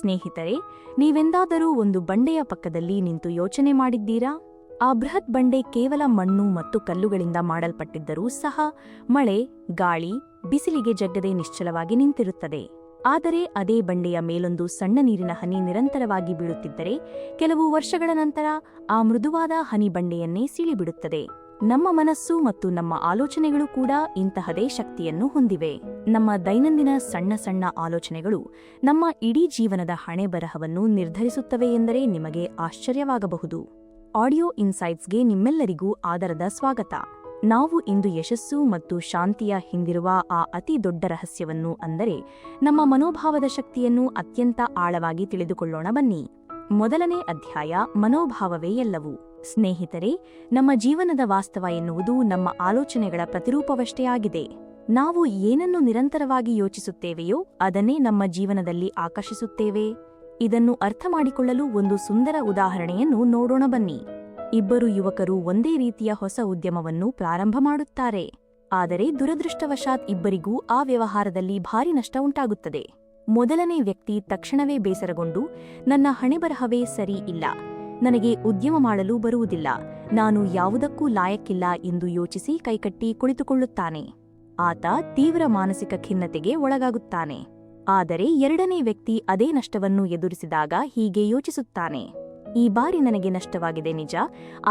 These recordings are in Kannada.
ಸ್ನೇಹಿತರೆ, ನೀವೆಂದಾದರೂ ಒಂದು ಬಂಡೆಯ ಪಕ್ಕದಲ್ಲಿ ನಿಂತು ಯೋಚನೆ ಮಾಡಿದ್ದೀರಾ? ಆ ಬೃಹತ್ ಬಂಡೆ ಕೇವಲ ಮಣ್ಣು ಮತ್ತು ಕಲ್ಲುಗಳಿಂದ ಮಾಡಲ್ಪಟ್ಟಿದ್ದರೂ ಸಹ ಮಳೆ, ಗಾಳಿ, ಬಿಸಿಲಿಗೆ ಜಗ್ಗದೆ ನಿಶ್ಚಲವಾಗಿ ನಿಂತಿರುತ್ತದೆ. ಆದರೆ ಅದೇ ಬಂಡೆಯ ಮೇಲೊಂದು ಸಣ್ಣ ನೀರಿನ ಹನಿ ನಿರಂತರವಾಗಿ ಬೀಳುತ್ತಿದ್ದರೆ ಕೆಲವು ವರ್ಷಗಳ ನಂತರ ಆ ಮೃದುವಾದ ಹನಿ ಬಂಡೆಯನ್ನೇ ಸೀಳಿಬಿಡುತ್ತದೆ. ನಮ್ಮ ಮನಸ್ಸು ಮತ್ತು ನಮ್ಮ ಆಲೋಚನೆಗಳು ಕೂಡ ಇಂತಹದೇ ಶಕ್ತಿಯನ್ನು ಹೊಂದಿವೆ. ನಮ್ಮ ದೈನಂದಿನ ಸಣ್ಣ ಸಣ್ಣ ಆಲೋಚನೆಗಳು ನಮ್ಮ ಇಡೀ ಜೀವನದ ಹಣೆಬರಹವನ್ನು ನಿರ್ಧರಿಸುತ್ತವೆ ಎಂದರೆ ನಿಮಗೆ ಆಶ್ಚರ್ಯವಾಗಬಹುದು. ಆಡಿಯೋ ಇನ್ಸೈಟ್ಸ್ಗೆ ನಿಮ್ಮೆಲ್ಲರಿಗೂ ಆದರದ ಸ್ವಾಗತ. ನಾವು ಇಂದು ಯಶಸ್ಸು ಮತ್ತು ಶಾಂತಿಯ ಹಿಂದಿರುವ ಆ ಅತಿ ದೊಡ್ಡ ರಹಸ್ಯವನ್ನು, ಅಂದರೆ ನಮ್ಮ ಮನೋಭಾವದ ಶಕ್ತಿಯನ್ನು ಅತ್ಯಂತ ಆಳವಾಗಿ ತಿಳಿದುಕೊಳ್ಳೋಣ ಬನ್ನಿ. ಮೊದಲನೇ ಅಧ್ಯಾಯ: ಮನೋಭಾವವೇ ಎಲ್ಲವೂ. ಸ್ನೇಹಿತರೆ, ನಮ್ಮ ಜೀವನದ ವಾಸ್ತವ ಎನ್ನುವುದು ನಮ್ಮ ಆಲೋಚನೆಗಳ ಪ್ರತಿರೂಪವಷ್ಟೇ ಆಗಿದೆ. ನಾವು ಏನನ್ನು ನಿರಂತರವಾಗಿ ಯೋಚಿಸುತ್ತೇವೆಯೋ ಅದನ್ನೇ ನಮ್ಮ ಜೀವನದಲ್ಲಿ ಆಕರ್ಷಿಸುತ್ತೇವೆ. ಇದನ್ನು ಅರ್ಥಮಾಡಿಕೊಳ್ಳಲು ಒಂದು ಸುಂದರ ಉದಾಹರಣೆಯನ್ನು ನೋಡೋಣ ಬನ್ನಿ. ಇಬ್ಬರು ಯುವಕರು ಒಂದೇ ರೀತಿಯ ಹೊಸ ಉದ್ಯಮವನ್ನು ಪ್ರಾರಂಭ ಮಾಡುತ್ತಾರೆ. ಆದರೆ ದುರದೃಷ್ಟವಶಾತ್ ಇಬ್ಬರಿಗೂ ಆ ವ್ಯವಹಾರದಲ್ಲಿ ಭಾರಿ ನಷ್ಟ ಉಂಟಾಗುತ್ತದೆ. ಮೊದಲನೇ ವ್ಯಕ್ತಿ ತಕ್ಷಣವೇ ಬೇಸರಗೊಂಡು, ನನ್ನ ಹಣೆಬರಹವೇ ಸರಿ ಇಲ್ಲ, ನನಗೆ ಉದ್ಯಮ ಮಾಡಲು ಬರುವುದಿಲ್ಲ, ನಾನು ಯಾವುದಕ್ಕೂ ಲಾಯಕ್ಕಿಲ್ಲ ಎಂದು ಯೋಚಿಸಿ ಕೈಕಟ್ಟಿ ಕುಳಿತುಕೊಳ್ಳುತ್ತಾನೆ. ಆತ ತೀವ್ರ ಮಾನಸಿಕ ಖಿನ್ನತೆಗೆ ಒಳಗಾಗುತ್ತಾನೆ. ಆದರೆ ಎರಡನೇ ವ್ಯಕ್ತಿ ಅದೇ ನಷ್ಟವನ್ನು ಎದುರಿಸಿದಾಗ ಹೀಗೆ ಯೋಚಿಸುತ್ತಾನೆ: ಈ ಬಾರಿ ನನಗೆ ನಷ್ಟವಾಗಿದೆ ನಿಜ,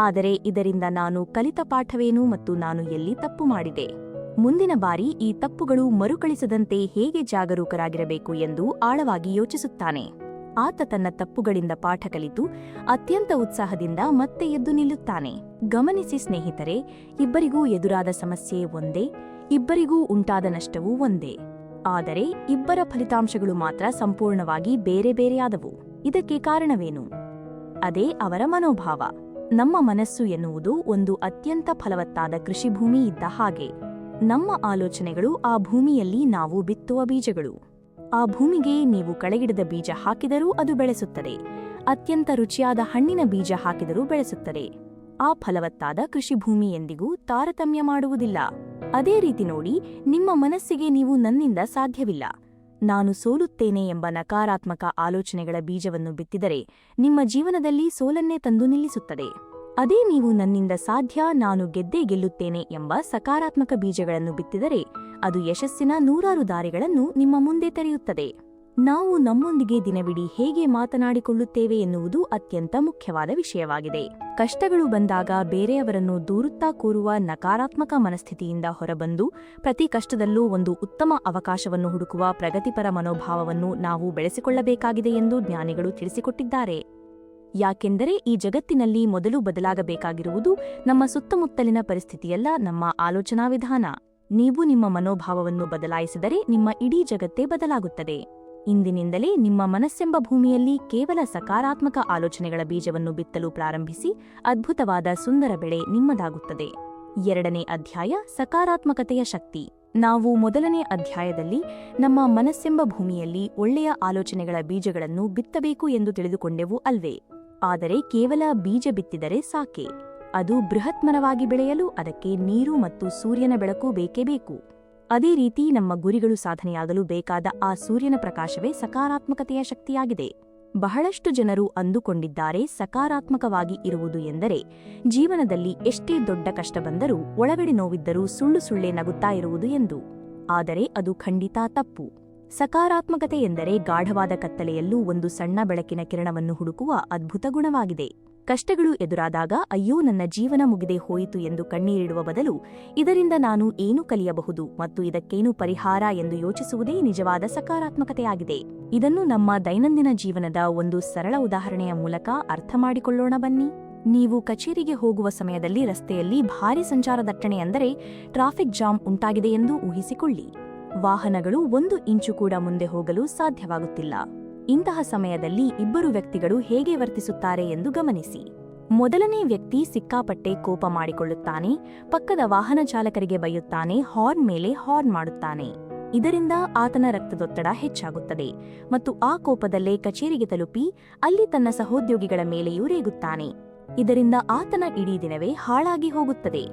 ಆದರೆ ಇದರಿಂದ ನಾನು ಕಲಿತ ಪಾಠವೇನು ಮತ್ತು ನಾನು ಎಲ್ಲಿ ತಪ್ಪು ಮಾಡಿದೆ? ಮುಂದಿನ ಬಾರಿ ಈ ತಪ್ಪುಗಳು ಮರುಕಳಿಸದಂತೆ ಹೇಗೆ ಜಾಗರೂಕರಾಗಿರಬೇಕು ಎಂದು ಆಳವಾಗಿ ಯೋಚಿಸುತ್ತಾನೆ. ಆತ ತನ್ನ ತಪ್ಪುಗಳಿಂದ ಪಾಠ ಕಲಿತು ಅತ್ಯಂತ ಉತ್ಸಾಹದಿಂದ ಮತ್ತೆ ಎದ್ದು ನಿಲ್ಲುತ್ತಾನೆ. ಗಮನಿಸಿ ಸ್ನೇಹಿತರೆ, ಇಬ್ಬರಿಗೂ ಎದುರಾದ ಸಮಸ್ಯೆ ಒಂದೇ, ಇಬ್ಬರಿಗೂ ಉಂಟಾದ ನಷ್ಟವೂ ಒಂದೇ. ಆದರೆ ಇಬ್ಬರ ಫಲಿತಾಂಶಗಳು ಮಾತ್ರ ಸಂಪೂರ್ಣವಾಗಿ ಬೇರೆ ಬೇರೆಯಾದವು. ಇದಕ್ಕೆ ಕಾರಣವೇನು? ಅದೇ ಅವರ ಮನೋಭಾವ. ನಮ್ಮ ಮನಸ್ಸು ಎನ್ನುವುದು ಒಂದು ಅತ್ಯಂತ ಫಲವತ್ತಾದ ಕೃಷಿಭೂಮಿ ಇದ್ದ ಹಾಗೆ. ನಮ್ಮ ಆಲೋಚನೆಗಳು ಆ ಭೂಮಿಯಲ್ಲಿ ನಾವು ಬಿತ್ತುವ ಬೀಜಗಳು. ಆ ಭೂಮಿಗೆ ನೀವು ಕಳೆಗಿಡದ ಬೀಜ ಹಾಕಿದರೂ ಅದು ಬೆಳೆಸುತ್ತದೆ, ಅತ್ಯಂತ ರುಚಿಯಾದ ಹಣ್ಣಿನ ಬೀಜ ಹಾಕಿದರೂ ಬೆಳೆಸುತ್ತದೆ. ಆ ಫಲವತ್ತಾದ ಕೃಷಿಭೂಮಿ ಎಂದಿಗೂ ತಾರತಮ್ಯ ಮಾಡುವುದಿಲ್ಲ. ಅದೇ ರೀತಿ ನೋಡಿ, ನಿಮ್ಮ ಮನಸ್ಸಿಗೆ ನೀವು ನನ್ನಿಂದ ಸಾಧ್ಯವಿಲ್ಲ, ನಾನು ಸೋಲುತ್ತೇನೆ ಎಂಬ ನಕಾರಾತ್ಮಕ ಆಲೋಚನೆಗಳ ಬೀಜವನ್ನು ಬಿತ್ತಿದರೆ ನಿಮ್ಮ ಜೀವನದಲ್ಲಿ ಸೋಲನ್ನೇ ತಂದು ನಿಲ್ಲಿಸುತ್ತದೆ. ಅದೇ ನೀವು ನನ್ನಿಂದ ಸಾಧ್ಯ, ನಾನು ಗೆದ್ದೇ ಗೆಲ್ಲುತ್ತೇನೆ ಎಂಬ ಸಕಾರಾತ್ಮಕ ಬೀಜಗಳನ್ನು ಬಿತ್ತಿದರೆ ಅದು ಯಶಸ್ಸಿನ ನೂರಾರು ದಾರಿಗಳನ್ನು ನಿಮ್ಮ ಮುಂದೆ ತೆರೆಯುತ್ತದೆ. ನಾವು ನಮ್ಮೊಂದಿಗೆ ದಿನವಿಡೀ ಹೇಗೆ ಮಾತನಾಡಿಕೊಳ್ಳುತ್ತೇವೆ ಎನ್ನುವುದು ಅತ್ಯಂತ ಮುಖ್ಯವಾದ ವಿಷಯವಾಗಿದೆ. ಕಷ್ಟಗಳು ಬಂದಾಗ ಬೇರೆಯವರನ್ನು ದೂರುತ್ತಾ ಕೂರುವ ನಕಾರಾತ್ಮಕ ಮನಸ್ಥಿತಿಯಿಂದ ಹೊರಬಂದು ಪ್ರತಿ ಕಷ್ಟದಲ್ಲೂ ಒಂದು ಉತ್ತಮ ಅವಕಾಶವನ್ನು ಹುಡುಕುವ ಪ್ರಗತಿಪರ ಮನೋಭಾವವನ್ನು ನಾವು ಬೆಳೆಸಿಕೊಳ್ಳಬೇಕಾಗಿದೆ ಎಂದು ಜ್ಞಾನಿಗಳು ತಿಳಿಸಿಕೊಟ್ಟಿದ್ದಾರೆ. ಯಾಕೆಂದರೆ ಈ ಜಗತ್ತಿನಲ್ಲಿ ಮೊದಲು ಬದಲಾಗಬೇಕಾಗಿರುವುದು ನಮ್ಮ ಸುತ್ತಮುತ್ತಲಿನ ಪರಿಸ್ಥಿತಿಯಲ್ಲ, ನಮ್ಮ ಆಲೋಚನಾ ವಿಧಾನ. ನೀವು ನಿಮ್ಮ ಮನೋಭಾವವನ್ನು ಬದಲಾಯಿಸಿದರೆ ನಿಮ್ಮ ಇಡೀ ಜಗತ್ತೇ ಬದಲಾಗುತ್ತದೆ. ಇಂದಿನಿಂದಲೇ ನಿಮ್ಮ ಮನಸ್ಸೆಂಬ ಭೂಮಿಯಲ್ಲಿ ಕೇವಲ ಸಕಾರಾತ್ಮಕ ಆಲೋಚನೆಗಳ ಬೀಜವನ್ನು ಬಿತ್ತಲು ಪ್ರಾರಂಭಿಸಿ, ಅದ್ಭುತವಾದ ಸುಂದರ ಬೆಳೆ ನಿಮ್ಮದಾಗುತ್ತದೆ. ಎರಡನೇ ಅಧ್ಯಾಯ: ಸಕಾರಾತ್ಮಕತೆಯ ಶಕ್ತಿ. ನಾವು ಮೊದಲನೇ ಅಧ್ಯಾಯದಲ್ಲಿ ನಮ್ಮ ಮನಸ್ಸೆಂಬ ಭೂಮಿಯಲ್ಲಿ ಒಳ್ಳೆಯ ಆಲೋಚನೆಗಳ ಬೀಜಗಳನ್ನು ಬಿತ್ತಬೇಕು ಎಂದು ತಿಳಿದುಕೊಂಡೆವು ಅಲ್ವೇ? ಆದರೆ ಕೇವಲ ಬೀಜ ಬಿತ್ತಿದರೆ ಸಾಕೆ? ಅದು ಬೃಹತ್ ಮರವಾಗಿ ಬೆಳೆಯಲು ಅದಕ್ಕೆ ನೀರು ಮತ್ತು ಸೂರ್ಯನ ಬೆಳಕು ಬೇಕೇ ಬೇಕು. ಅದೇ ರೀತಿ ನಮ್ಮ ಗುರಿಗಳು ಸಾಧನೆಯಾಗಲು ಬೇಕಾದ ಆ ಸೂರ್ಯನ ಪ್ರಕಾಶವೇ ಸಕಾರಾತ್ಮಕತೆಯ ಶಕ್ತಿಯಾಗಿದೆ. ಬಹಳಷ್ಟು ಜನರು ಅಂದುಕೊಂಡಿದ್ದಾರೆ ಸಕಾರಾತ್ಮಕವಾಗಿ ಇರುವುದು ಎಂದರೆ ಜೀವನದಲ್ಲಿ ಎಷ್ಟೇ ದೊಡ್ಡ ಕಷ್ಟ ಬಂದರೂ ಒಳಗಡೆ ನೋವಿದ್ದರೂ ಸುಳ್ಳು ಸುಳ್ಳೇ ನಗುತ್ತಾ ಇರುವುದು ಎಂದು. ಆದರೆ ಅದು ಖಂಡಿತ ತಪ್ಪು. ಸಕಾರಾತ್ಮಕತೆ ಎಂದರೆ ಗಾಢವಾದ ಕತ್ತಲೆಯಲ್ಲೂ ಒಂದು ಸಣ್ಣ ಬೆಳಕಿನ ಕಿರಣವನ್ನು ಹುಡುಕುವ ಅದ್ಭುತ ಗುಣವಾಗಿದೆ. ಕಷ್ಟಗಳು ಎದುರಾದಾಗ ಅಯ್ಯೋ ನನ್ನ ಜೀವನ ಮುಗಿದೇ ಹೋಯಿತು ಎಂದು ಕಣ್ಣೀರಿಡುವ ಬದಲು ಇದರಿಂದ ನಾನು ಏನು ಕಲಿಯಬಹುದು ಮತ್ತು ಇದಕ್ಕೇನು ಪರಿಹಾರ ಎಂದು ಯೋಚಿಸುವುದೇ ನಿಜವಾದ ಸಕಾರಾತ್ಮಕತೆಯಾಗಿದೆ. ಇದನ್ನು ನಮ್ಮ ದೈನಂದಿನ ಜೀವನದ ಒಂದು ಸರಳ ಉದಾಹರಣೆಯ ಮೂಲಕ ಅರ್ಥ ಮಾಡಿಕೊಳ್ಳೋಣ ಬನ್ನಿ. ನೀವು ಕಚೇರಿಗೆ ಹೋಗುವ ಸಮಯದಲ್ಲಿ ರಸ್ತೆಯಲ್ಲಿ ಭಾರೀ ಸಂಚಾರ ದಟ್ಟಣೆ, ಅಂದರೆ ಟ್ರಾಫಿಕ್ ಜಾಮ್ ಉಂಟಾಗಿದೆ ಎಂದು ಊಹಿಸಿಕೊಳ್ಳಿ. ವಾಹನಗಳು 1 ಇಂಚು ಕೂಡ ಮುಂದೆ ಹೋಗಲು ಸಾಧ್ಯವಾಗುತ್ತಿಲ್ಲ. ಇಂತಹ ಸಮಯದಲ್ಲಿ ಇಬ್ಬರು ವ್ಯಕ್ತಿಗಳು ಹೇಗೆ ವರ್ತಿಸುತ್ತಾರೆ ಎಂದು ಗಮನಿಸಿ. ಮೊದಲನೇ ವ್ಯಕ್ತಿ ಸಿಕ್ಕಾಪಟ್ಟೆ ಕೋಪ ಮಾಡಿಕೊಳ್ಳುತ್ತಾನೆ, ಪಕ್ಕದ ವಾಹನ ಚಾಲಕರಿಗೆ ಬೈಯುತ್ತಾನೆ, ಹಾರ್ನ್ ಮೇಲೆ ಹಾರ್ನ್ ಮಾಡುತ್ತಾನೆ. ಇದರಿಂದ ಆತನ ರಕ್ತದೊತ್ತಡ ಹೆಚ್ಚಾಗುತ್ತದೆ ಮತ್ತು ಆ ಕೋಪದಲ್ಲೇ ಕಚೇರಿಗೆ ತಲುಪಿ ಅಲ್ಲಿ ತನ್ನ ಸಹೋದ್ಯೋಗಿಗಳ ಮೇಲೆಯೂ ರೇಗುತ್ತಾನೆ. ಇದರಿಂದ ಆತನ ಇಡೀ ದಿನವೇ ಹಾಳಾಗಿ ಹೋಗುತ್ತದೆ.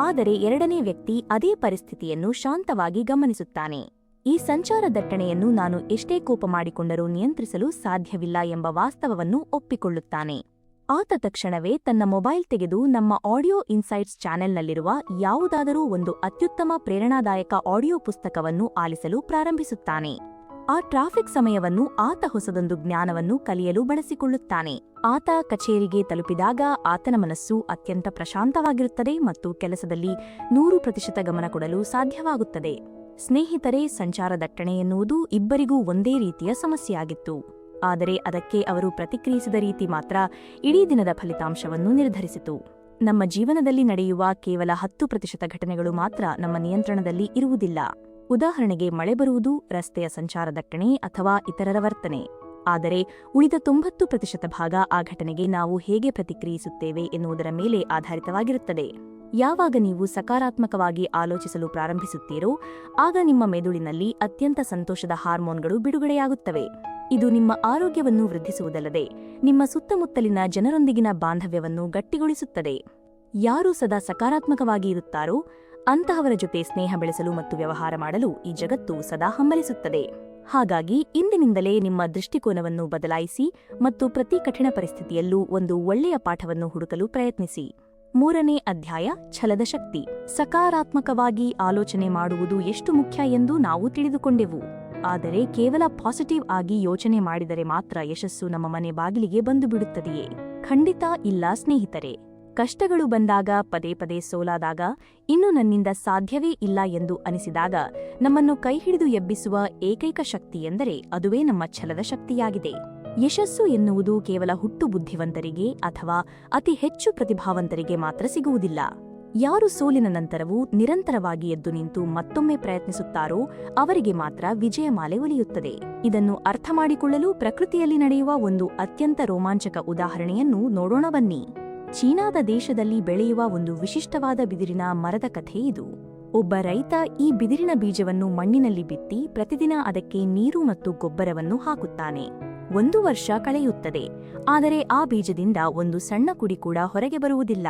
ಆದರೆ ಎರಡನೇ ವ್ಯಕ್ತಿ ಅದೇ ಪರಿಸ್ಥಿತಿಯನ್ನು ಶಾಂತವಾಗಿ ಗಮನಿಸುತ್ತಾನೆ. ಈ ಸಂಚಾರ ದಟ್ಟಣೆಯನ್ನು ನಾನು ಎಷ್ಟೇ ಕೋಪ ಮಾಡಿಕೊಂಡರೂ ನಿಯಂತ್ರಿಸಲು ಸಾಧ್ಯವಿಲ್ಲ ಎಂಬ ವಾಸ್ತವವನ್ನು ಒಪ್ಪಿಕೊಳ್ಳುತ್ತಾನೆ. ಆತ ತಕ್ಷಣವೇ ತನ್ನ ಮೊಬೈಲ್ ತೆಗೆದು ನಮ್ಮ ಆಡಿಯೋ ಇನ್ಸೈಟ್ಸ್ ಚಾನೆಲ್ನಲ್ಲಿರುವ ಯಾವುದಾದರೂ ಒಂದು ಅತ್ಯುತ್ತಮ ಪ್ರೇರಣಾದಾಯಕ ಆಡಿಯೋ ಪುಸ್ತಕವನ್ನು ಆಲಿಸಲು ಪ್ರಾರಂಭಿಸುತ್ತಾನೆ. ಆ ಟ್ರಾಫಿಕ್ ಸಮಯವನ್ನು ಆತ ಹೊಸದೊಂದು ಜ್ಞಾನವನ್ನು ಕಲಿಯಲು ಬಳಸಿಕೊಳ್ಳುತ್ತಾನೆ. ಆತ ಕಚೇರಿಗೆ ತಲುಪಿದಾಗ ಆತನ ಮನಸ್ಸು ಅತ್ಯಂತ ಪ್ರಶಾಂತವಾಗಿರುತ್ತದೆ ಮತ್ತು ಕೆಲಸದಲ್ಲಿ 100% ಗಮನ ಕೊಡಲು ಸಾಧ್ಯವಾಗುತ್ತದೆ. ಸ್ನೇಹಿತರೆ, ಸಂಚಾರ ದಟ್ಟಣೆ ಎನ್ನುವುದು ಇಬ್ಬರಿಗೂ ಒಂದೇ ರೀತಿಯ ಸಮಸ್ಯೆಯಾಗಿತ್ತು. ಆದರೆ ಅದಕ್ಕೆ ಅವರು ಪ್ರತಿಕ್ರಿಯಿಸಿದ ರೀತಿ ಮಾತ್ರ ಇಡೀ ದಿನದ ಫಲಿತಾಂಶವನ್ನು ನಿರ್ಧರಿಸಿತು. ನಮ್ಮ ಜೀವನದಲ್ಲಿ ನಡೆಯುವ ಕೇವಲ 10% ಘಟನೆಗಳು ಮಾತ್ರ ನಮ್ಮ ನಿಯಂತ್ರಣದಲ್ಲಿ ಇರುವುದಿಲ್ಲ. ಉದಾಹರಣೆಗೆ, ಮಳೆ ಬರುವುದು, ರಸ್ತೆಯ ಸಂಚಾರ ದಟ್ಟಣೆ ಅಥವಾ ಇತರರ ವರ್ತನೆ. ಆದರೆ ಉಳಿದ 90% ಭಾಗ ಆ ಘಟನೆಗೆ ನಾವು ಹೇಗೆ ಪ್ರತಿಕ್ರಿಯಿಸುತ್ತೇವೆ ಎನ್ನುವುದರ ಮೇಲೆ ಆಧಾರಿತವಾಗಿರುತ್ತದೆ. ಯಾವಾಗ ನೀವು ಸಕಾರಾತ್ಮಕವಾಗಿ ಆಲೋಚಿಸಲು ಪ್ರಾರಂಭಿಸುತ್ತೀರೋ ಆಗ ನಿಮ್ಮ ಮೆದುಳಿನಲ್ಲಿ ಅತ್ಯಂತ ಸಂತೋಷದ ಹಾರ್ಮೋನ್ಗಳು ಬಿಡುಗಡೆಯಾಗುತ್ತವೆ. ಇದು ನಿಮ್ಮ ಆರೋಗ್ಯವನ್ನು ವೃದ್ಧಿಸುವುದಲ್ಲದೆ ನಿಮ್ಮ ಸುತ್ತಮುತ್ತಲಿನ ಜನರೊಂದಿಗಿನ ಬಾಂಧವ್ಯವನ್ನು ಗಟ್ಟಿಗೊಳಿಸುತ್ತದೆ. ಯಾರು ಸದಾ ಸಕಾರಾತ್ಮಕವಾಗಿ ಇರುತ್ತಾರೋ ಅಂತಹವರ ಜೊತೆ ಸ್ನೇಹ ಬೆಳೆಸಲು ಮತ್ತು ವ್ಯವಹಾರ ಮಾಡಲು ಈ ಜಗತ್ತು ಸದಾ ಹಂಬಲಿಸುತ್ತದೆ. ಹಾಗಾಗಿ ಇಂದಿನಿಂದಲೇ ನಿಮ್ಮ ದೃಷ್ಟಿಕೋನವನ್ನು ಬದಲಾಯಿಸಿ ಮತ್ತು ಪ್ರತಿ ಕಠಿಣ ಪರಿಸ್ಥಿತಿಯಲ್ಲೂ ಒಂದು ಒಳ್ಳೆಯ ಪಾಠವನ್ನು ಹುಡುಕಲು ಪ್ರಯತ್ನಿಸಿ. 3ನೇ ಅಧ್ಯಾಯ, ಛಲದ ಶಕ್ತಿ. ಸಕಾರಾತ್ಮಕವಾಗಿ ಆಲೋಚನೆ ಮಾಡುವುದು ಎಷ್ಟು ಮುಖ್ಯ ಎಂದು ನಾವು ತಿಳಿದುಕೊಂಡೆವು. ಆದರೆ ಕೇವಲ ಪಾಸಿಟಿವ್ ಆಗಿ ಯೋಚನೆ ಮಾಡಿದರೆ ಮಾತ್ರ ಯಶಸ್ಸು ನಮ್ಮ ಮನೆ ಬಾಗಿಲಿಗೆ ಬಂದು ಬಿಡುತ್ತದೆಯೇ? ಖಂಡಿತ ಇಲ್ಲ ಸ್ನೇಹಿತರೆ. ಕಷ್ಟಗಳು ಬಂದಾಗ, ಪದೇ ಪದೇ ಸೋಲಾದಾಗ, ಇನ್ನು ನನ್ನಿಂದ ಸಾಧ್ಯವೇ ಇಲ್ಲ ಎಂದು ಅನಿಸಿದಾಗ ನಮ್ಮನ್ನು ಕೈಹಿಡಿದು ಎಬ್ಬಿಸುವ ಏಕೈಕ ಶಕ್ತಿ ಎಂದರೆ ಅದುವೇ ನಮ್ಮ ಛಲದ ಶಕ್ತಿಯಾಗಿದೆ. ಯಶಸ್ಸು ಎನ್ನುವುದು ಕೇವಲ ಹುಟ್ಟು ಬುದ್ಧಿವಂತರಿಗೆ ಅಥವಾ ಅತಿ ಹೆಚ್ಚು ಪ್ರತಿಭಾವಂತರಿಗೆ ಮಾತ್ರ ಸಿಗುವುದಿಲ್ಲ. ಯಾರು ಸೋಲಿನ ನಂತರವೂ ನಿರಂತರವಾಗಿ ಎದ್ದು ನಿಂತು ಮತ್ತೊಮ್ಮೆ ಪ್ರಯತ್ನಿಸುತ್ತಾರೋ ಅವರಿಗೆ ಮಾತ್ರ ವಿಜಯಮಾಲೆ ಒಲಿಯುತ್ತದೆ. ಇದನ್ನು ಅರ್ಥ ಮಾಡಿಕೊಳ್ಳಲು ಪ್ರಕೃತಿಯಲ್ಲಿ ನಡೆಯುವ ಒಂದು ಅತ್ಯಂತ ರೋಮಾಂಚಕ ಉದಾಹರಣೆಯನ್ನು ನೋಡೋಣ ಬನ್ನಿ. ಚೀನಾದ ದೇಶದಲ್ಲಿ ಬೆಳೆಯುವ ಒಂದು ವಿಶಿಷ್ಟವಾದ ಬಿದಿರಿನ ಮರದ ಕಥೆ ಇದು. ಒಬ್ಬ ರೈತ ಈ ಬಿದಿರಿನ ಬೀಜವನ್ನು ಮಣ್ಣಿನಲ್ಲಿ ಬಿತ್ತಿ ಪ್ರತಿದಿನ ಅದಕ್ಕೆ ನೀರು ಮತ್ತು ಗೊಬ್ಬರವನ್ನು ಹಾಕುತ್ತಾನೆ. 1 ವರ್ಷ ಕಳೆಯುತ್ತದೆ, ಆದರೆ ಆ ಬೀಜದಿಂದ ಒಂದು ಸಣ್ಣ ಕುಡಿ ಕೂಡ ಹೊರಗೆ ಬರುವುದಿಲ್ಲ.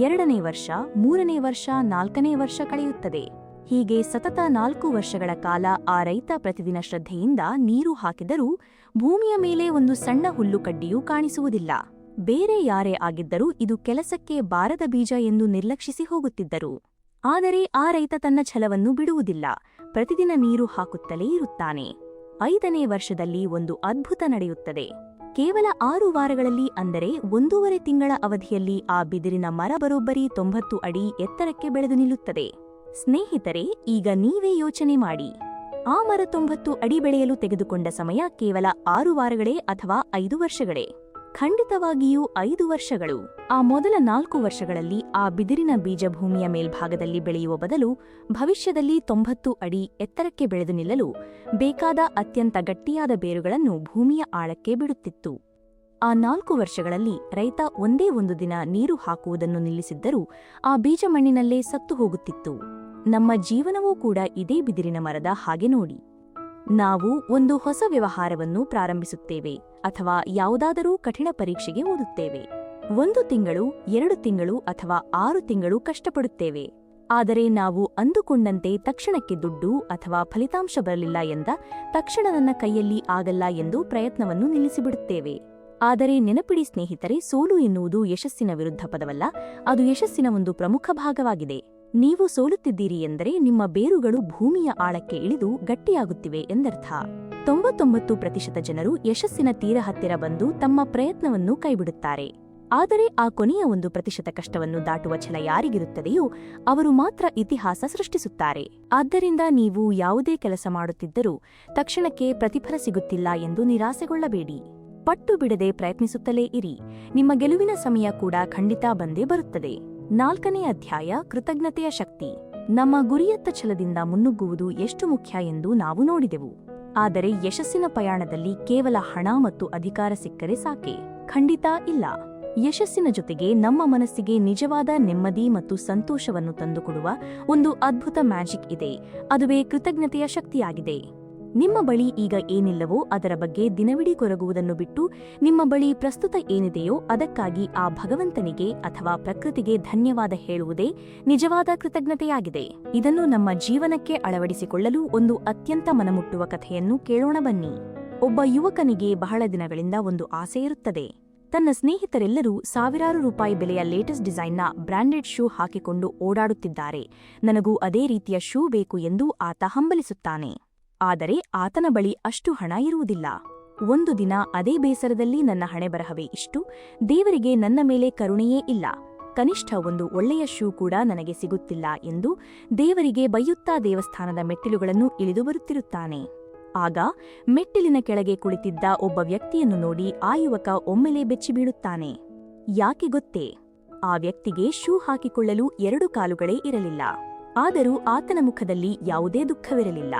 2ನೇ ವರ್ಷ, 3ನೇ ವರ್ಷ, 4ನೇ ವರ್ಷ ಕಳೆಯುತ್ತದೆ. ಹೀಗೆ ಸತತ 4 ವರ್ಷಗಳ ಕಾಲ ಆ ರೈತ ಪ್ರತಿದಿನ ಶ್ರದ್ಧೆಯಿಂದ ನೀರು ಹಾಕಿದರೂ ಭೂಮಿಯ ಮೇಲೆ ಒಂದು ಸಣ್ಣ ಹುಲ್ಲುಕಡ್ಡಿಯೂ ಕಾಣಿಸುವುದಿಲ್ಲ. ಬೇರೆ ಯಾರೇ ಆಗಿದ್ದರೂ ಇದು ಕೆಲಸಕ್ಕೆ ಬಾರದ ಬೀಜ ಎಂದು ನಿರ್ಲಕ್ಷಿಸಿ ಹೋಗುತ್ತಿದ್ದರು. ಆದರೆ ಆ ರೈತ ತನ್ನ ಛಲವನ್ನು ಬಿಡುವುದಿಲ್ಲ. ಪ್ರತಿದಿನ ನೀರು ಹಾಕುತ್ತಲೇ ಇರುತ್ತಾನೆ. 5ನೇ ವರ್ಷದಲ್ಲಿ ಒಂದು ಅದ್ಭುತ ನಡೆಯುತ್ತದೆ. ಕೇವಲ 6 ವಾರಗಳಲ್ಲಿ, ಅಂದರೆ 1.5 ತಿಂಗಳ ಅವಧಿಯಲ್ಲಿ ಆ ಬಿದಿರಿನ ಮರ ಬರೋಬ್ಬರಿ 90 ಅಡಿ ಎತ್ತರಕ್ಕೆ ಬೆಳೆದು ನಿಲ್ಲುತ್ತದೆ. ಸ್ನೇಹಿತರೆ, ಈಗ ನೀವೇ ಯೋಚನೆ ಮಾಡಿ. ಆ ಮರ 90 ಅಡಿ ಬೆಳೆಯಲು ತೆಗೆದುಕೊಂಡ ಸಮಯ ಕೇವಲ 6 ವಾರಗಳೇ ಅಥವಾ 5 ವರ್ಷಗಳೇ? ಖಂಡಿತವಾಗಿಯೂ 5 ವರ್ಷಗಳು. ಆ ಮೊದಲ 4 ವರ್ಷಗಳಲ್ಲಿ ಆ ಬಿದಿರಿನ ಬೀಜ ಭೂಮಿಯ ಮೇಲ್ಭಾಗದಲ್ಲಿ ಬೆಳೆಯುವ ಬದಲು ಭವಿಷ್ಯದಲ್ಲಿ 90 ಅಡಿ ಎತ್ತರಕ್ಕೆ ಬೆಳೆದು ನಿಲ್ಲಲು ಬೇಕಾದ ಅತ್ಯಂತ ಗಟ್ಟಿಯಾದ ಬೇರುಗಳನ್ನು ಭೂಮಿಯ ಆಳಕ್ಕೆ ಬಿಡುತ್ತಿತ್ತು. ಆ 4 ವರ್ಷಗಳಲ್ಲಿ ರೈತ ಒಂದೇ ಒಂದು ದಿನ ನೀರು ಹಾಕುವುದನ್ನು ನಿಲ್ಲಿಸಿದ್ದರೂ ಆ ಬೀಜ ಮಣ್ಣಿನಲ್ಲೇ ಸತ್ತು ಹೋಗುತ್ತಿತ್ತು. ನಮ್ಮ ಜೀವನವೂ ಕೂಡ ಇದೇ ಬಿದಿರಿನ ಮರದ ಹಾಗೆ ನೋಡಿ. ನಾವು ಒಂದು ಹೊಸ ವ್ಯವಹಾರವನ್ನು ಪ್ರಾರಂಭಿಸುತ್ತೇವೆ ಅಥವಾ ಯಾವುದಾದರೂ ಕಠಿಣ ಪರೀಕ್ಷೆಗೆ ಓದುತ್ತೇವೆ. 1 ತಿಂಗಳು, 2 ತಿಂಗಳು ಅಥವಾ 6 ತಿಂಗಳು ಕಷ್ಟಪಡುತ್ತೇವೆ. ಆದರೆ ನಾವು ಅಂದುಕೊಂಡಂತೆ ತಕ್ಷಣಕ್ಕೆ ದುಡ್ಡು ಅಥವಾ ಫಲಿತಾಂಶ ಬರಲಿಲ್ಲ ಎಂದ ತಕ್ಷಣ ನನ್ನ ಕೈಯಲ್ಲಿ ಆಗಲ್ಲ ಎಂದು ಪ್ರಯತ್ನವನ್ನು ನಿಲ್ಲಿಸಿಬಿಡುತ್ತೇವೆ. ಆದರೆ ನೆನಪಿಡಿ ಸ್ನೇಹಿತರೆ, ಸೋಲು ಎನ್ನುವುದು ಯಶಸ್ಸಿನ ವಿರುದ್ಧ ಪದವಲ್ಲ, ಅದು ಯಶಸ್ಸಿನ ಒಂದು ಪ್ರಮುಖ ಭಾಗವಾಗಿದೆ. ನೀವು ಸೋಲುತ್ತಿದ್ದೀರಿ ಎಂದರೆ ನಿಮ್ಮ ಬೇರುಗಳು ಭೂಮಿಯ ಆಳಕ್ಕೆ ಇಳಿದು ಗಟ್ಟಿಯಾಗುತ್ತಿವೆ ಎಂದರ್ಥ. 99% ಜನರು ಯಶಸ್ಸಿನ ತೀರ ಹತ್ತಿರ ಬಂದು ತಮ್ಮ ಪ್ರಯತ್ನವನ್ನು ಕೈಬಿಡುತ್ತಾರೆ. ಆದರೆ ಆ ಕೊನೆಯ 1% ಕಷ್ಟವನ್ನು ದಾಟುವ ಛಲ ಯಾರಿಗಿರುತ್ತದೆಯೋ ಅವರು ಮಾತ್ರ ಇತಿಹಾಸ ಸೃಷ್ಟಿಸುತ್ತಾರೆ. ಆದ್ದರಿಂದ ನೀವು ಯಾವುದೇ ಕೆಲಸ ಮಾಡುತ್ತಿದ್ದರೂ ತಕ್ಷಣಕ್ಕೆ ಪ್ರತಿಫಲ ಸಿಗುತ್ತಿಲ್ಲ ಎಂದು ನಿರಾಸೆಗೊಳ್ಳಬೇಡಿ. ಪಟ್ಟು ಬಿಡದೆ ಪ್ರಯತ್ನಿಸುತ್ತಲೇ ಇರಿ. ನಿಮ್ಮ ಗೆಲುವಿನ ಸಮಯ ಕೂಡ ಖಂಡಿತ ಬಂದೇ ಬರುತ್ತದೆ. 4ನೇ ಅಧ್ಯಾಯ, ಕೃತಜ್ಞತೆಯ ಶಕ್ತಿ. ನಮ್ಮ ಗುರಿಯತ್ತ ಛಲದಿಂದ ಮುನ್ನುಗ್ಗುವುದು ಎಷ್ಟು ಮುಖ್ಯ ಎಂದು ನಾವು ನೋಡಿದೆವು. ಆದರೆ ಯಶಸ್ಸಿನ ಪ್ರಯಾಣದಲ್ಲಿ ಕೇವಲ ಹಣ ಮತ್ತು ಅಧಿಕಾರ ಸಿಕ್ಕರೆ ಸಾಕೆ? ಖಂಡಿತ ಇಲ್ಲ. ಯಶಸ್ಸಿನ ಜೊತೆಗೆ ನಮ್ಮ ಮನಸ್ಸಿಗೆ ನಿಜವಾದ ನೆಮ್ಮದಿ ಮತ್ತು ಸಂತೋಷವನ್ನು ತಂದುಕೊಡುವ ಒಂದು ಅದ್ಭುತ ಮ್ಯಾಜಿಕ್ ಇದೆ. ಅದುವೇ ಕೃತಜ್ಞತೆಯ ಶಕ್ತಿಯಾಗಿದೆ. ನಿಮ್ಮ ಬಳಿ ಈಗ ಏನಿಲ್ಲವೋ ಅದರ ಬಗ್ಗೆ ದಿನವಿಡೀ ಕೊರಗುವುದನ್ನು ಬಿಟ್ಟು ನಿಮ್ಮ ಬಳಿ ಪ್ರಸ್ತುತ ಏನಿದೆಯೋ ಅದಕ್ಕಾಗಿ ಆ ಭಗವಂತನಿಗೆ ಅಥವಾ ಪ್ರಕೃತಿಗೆ ಧನ್ಯವಾದ ಹೇಳುವುದೇ ನಿಜವಾದ ಕೃತಜ್ಞತೆಯಾಗಿದೆ. ಇದನ್ನು ನಮ್ಮ ಜೀವನಕ್ಕೆ ಅಳವಡಿಸಿಕೊಳ್ಳಲು ಒಂದು ಅತ್ಯಂತ ಮನಮುಟ್ಟುವ ಕಥೆಯನ್ನು ಕೇಳೋಣ ಬನ್ನಿ. ಒಬ್ಬ ಯುವಕನಿಗೆ ಬಹಳ ದಿನಗಳಿಂದ ಒಂದು ಆಸೆ ಇರುತ್ತದೆ. ತನ್ನ ಸ್ನೇಹಿತರೆಲ್ಲರೂ ಸಾವಿರಾರು ರೂಪಾಯಿ ಬೆಲೆಯ ಲೇಟೆಸ್ಟ್ ಡಿಸೈನ್ನ ಬ್ರಾಂಡೆಡ್ ಶೂ ಹಾಕಿಕೊಂಡು ಓಡಾಡುತ್ತಿದ್ದಾರೆ. ನನಗೂ ಅದೇ ರೀತಿಯ ಶೂ ಬೇಕು ಎಂದು ಆತ ಹಂಬಲಿಸುತ್ತಾನೆ. ಆದರೆ ಆತನ ಬಳಿ ಅಷ್ಟು ಹಣ ಇರುವುದಿಲ್ಲ. ಒಂದು ದಿನ ಅದೇ ಬೇಸರದಲ್ಲಿ ನನ್ನ ಹಣೆಬರಹವೇ ಇಷ್ಟು, ದೇವರಿಗೆ ನನ್ನ ಮೇಲೆ ಕರುಣೆಯೇ ಇಲ್ಲ, ಕನಿಷ್ಠ ಒಂದು ಒಳ್ಳೆಯ ಶೂ ಕೂಡ ನನಗೆ ಸಿಗುತ್ತಿಲ್ಲ ಎಂದು ದೇವರಿಗೆ ಬೈಯುತ್ತಾ ದೇವಸ್ಥಾನದ ಮೆಟ್ಟಿಲುಗಳನ್ನು ಇಳಿದು ಬರುತ್ತಿರುತ್ತಾನೆ. ಆಗ ಮೆಟ್ಟಿಲಿನ ಕೆಳಗೆ ಕುಳಿತಿದ್ದ ಒಬ್ಬ ವ್ಯಕ್ತಿಯನ್ನು ನೋಡಿ ಆ ಯುವಕ ಒಮ್ಮೆಲೇ ಬೆಚ್ಚಿಬೀಳುತ್ತಾನೆ. ಯಾಕೆ ಗೊತ್ತೇ? ಆ ವ್ಯಕ್ತಿಗೆ ಶೂ ಹಾಕಿಕೊಳ್ಳಲು 2 ಕಾಲುಗಳೇ ಇರಲಿಲ್ಲ. ಆದರೂ ಆತನ ಮುಖದಲ್ಲಿ ಯಾವುದೇ ದುಃಖವಿರಲಿಲ್ಲ.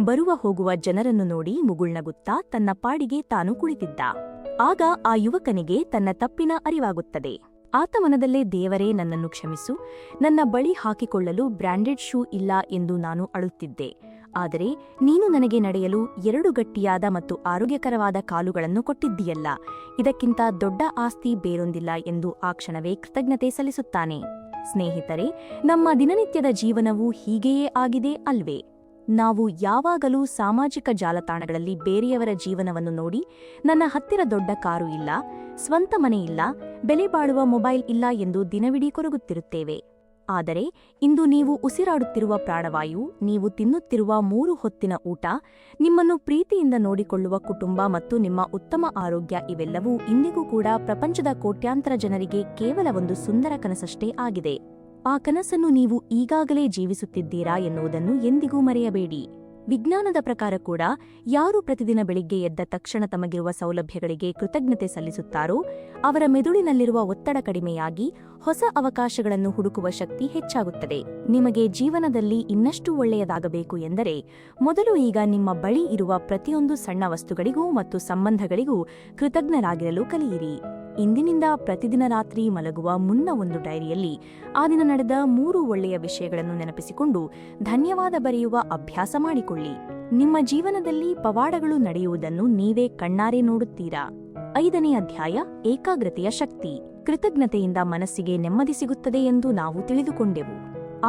ಬರುವ ಹೋಗುವ ಜನರನ್ನು ನೋಡಿ ಮುಗುಳ್ನಗುತ್ತಾ ತನ್ನ ಪಾಡಿಗೆ ತಾನು ಕುಳಿತಿದ್ದ. ಆಗ ಆ ಯುವಕನಿಗೆ ತನ್ನ ತಪ್ಪಿನ ಅರಿವಾಗುತ್ತದೆ. ಆತ ಮನದಲ್ಲೇ, ದೇವರೇ ನನ್ನನ್ನು ಕ್ಷಮಿಸು, ನನ್ನ ಬಳಿ ಹಾಕಿಕೊಳ್ಳಲು ಬ್ರಾಂಡೆಡ್ ಶೂ ಇಲ್ಲ ಎಂದು ನಾನು ಅಳುತ್ತಿದ್ದೆ. ಆದರೆ ನೀನು ನನಗೆ ನಡೆಯಲು 2 ಗಟ್ಟಿಯಾದ ಮತ್ತು ಆರೋಗ್ಯಕರವಾದ ಕಾಲುಗಳನ್ನು ಕೊಟ್ಟಿದ್ದೀಯಲ್ಲ, ಇದಕ್ಕಿಂತ ದೊಡ್ಡ ಆಸ್ತಿ ಬೇರೊಂದಿಲ್ಲ ಎಂದು ಆ ಕ್ಷಣವೇ ಕೃತಜ್ಞತೆ ಸಲ್ಲಿಸುತ್ತಾನೆ. ಸ್ನೇಹಿತರೆ, ನಮ್ಮ ದಿನನಿತ್ಯದ ಜೀವನವೂ ಹೀಗೆಯೇ ಆಗಿದೆ ಅಲ್ವೇ? ನಾವು ಯಾವಾಗಲೂ ಸಾಮಾಜಿಕ ಜಾಲತಾಣಗಳಲ್ಲಿ ಬೇರೆಯವರ ಜೀವನವನ್ನು ನೋಡಿ, ನನ್ನ ಹತ್ತಿರ ದೊಡ್ಡ ಕಾರು ಇಲ್ಲ, ಸ್ವಂತ ಮನೆ ಇಲ್ಲ, ಬೆಲೆ ಬಾಳುವ ಮೊಬೈಲ್ ಇಲ್ಲ ಎಂದು ದಿನವಿಡೀ ಕೊರಗುತ್ತಿರುತ್ತೇವೆ. ಆದರೆ ಇಂದು ನೀವು ಉಸಿರಾಡುತ್ತಿರುವ ಪ್ರಾಣವಾಯು, ನೀವು ತಿನ್ನುತ್ತಿರುವ 3 ಹೊತ್ತಿನ ಊಟ, ನಿಮ್ಮನ್ನು ಪ್ರೀತಿಯಿಂದ ನೋಡಿಕೊಳ್ಳುವ ಕುಟುಂಬ ಮತ್ತು ನಿಮ್ಮ ಉತ್ತಮ ಆರೋಗ್ಯ ಇವೆಲ್ಲವೂ ಇಂದಿಗೂ ಕೂಡ ಪ್ರಪಂಚದ ಕೋಟ್ಯಾಂತರ ಜನರಿಗೆ ಕೇವಲ ಒಂದು ಸುಂದರ ಕನಸಷ್ಟೇ ಆಗಿದೆ. ಆ ಕನಸನ್ನು ನೀವು ಈಗಾಗಲೇ ಜೀವಿಸುತ್ತಿದ್ದೀರಾ ಎನ್ನುವುದನ್ನು ಎಂದಿಗೂ ಮರೆಯಬೇಡಿ. ವಿಜ್ಞಾನದ ಪ್ರಕಾರ ಕೂಡ ಯಾರು ಪ್ರತಿದಿನ ಬೆಳಿಗ್ಗೆ ಎದ್ದ ತಕ್ಷಣ ತಮಗಿರುವ ಸೌಲಭ್ಯಗಳಿಗೆ ಕೃತಜ್ಞತೆ ಸಲ್ಲಿಸುತ್ತಾರೋ ಅವರ ಮೆದುಳಿನಲ್ಲಿರುವ ಒತ್ತಡ ಕಡಿಮೆಯಾಗಿ ಹೊಸ ಅವಕಾಶಗಳನ್ನು ಹುಡುಕುವ ಶಕ್ತಿ ಹೆಚ್ಚಾಗುತ್ತದೆ. ನಿಮಗೆ ಜೀವನದಲ್ಲಿ ಇನ್ನಷ್ಟು ಒಳ್ಳೆಯದಾಗಬೇಕು ಎಂದರೆ ಮೊದಲು ಈಗ ನಿಮ್ಮ ಬಳಿ ಇರುವ ಪ್ರತಿಯೊಂದು ಸಣ್ಣ ವಸ್ತುಗಳಿಗೂ ಮತ್ತು ಸಂಬಂಧಗಳಿಗೂ ಕೃತಜ್ಞರಾಗಿರಲು ಕಲಿಯಿರಿ. ಇಂದಿನಿಂದ ಪ್ರತಿದಿನ ರಾತ್ರಿ ಮಲಗುವ ಮುನ್ನ ಒಂದು ಡೈರಿಯಲ್ಲಿ ಆ ದಿನ ನಡೆದ 3 ಒಳ್ಳೆಯ ವಿಷಯಗಳನ್ನು ನೆನಪಿಸಿಕೊಂಡು ಧನ್ಯವಾದ ಬರೆಯುವ ಅಭ್ಯಾಸ ಮಾಡಿಕೊಳ್ಳಿ. ನಿಮ್ಮ ಜೀವನದಲ್ಲಿ ಪವಾಡಗಳು ನಡೆಯುವುದನ್ನು ನೀವೇ ಕಣ್ಣಾರೆ ನೋಡುತ್ತೀರಾ. 5ನೇ ಅಧ್ಯಾಯ, ಏಕಾಗ್ರತೆಯ ಶಕ್ತಿ. ಕೃತಜ್ಞತೆಯಿಂದ ಮನಸ್ಸಿಗೆ ನೆಮ್ಮದಿ ಸಿಗುತ್ತದೆ ಎಂದು ನಾವು ತಿಳಿದುಕೊಂಡೆವು.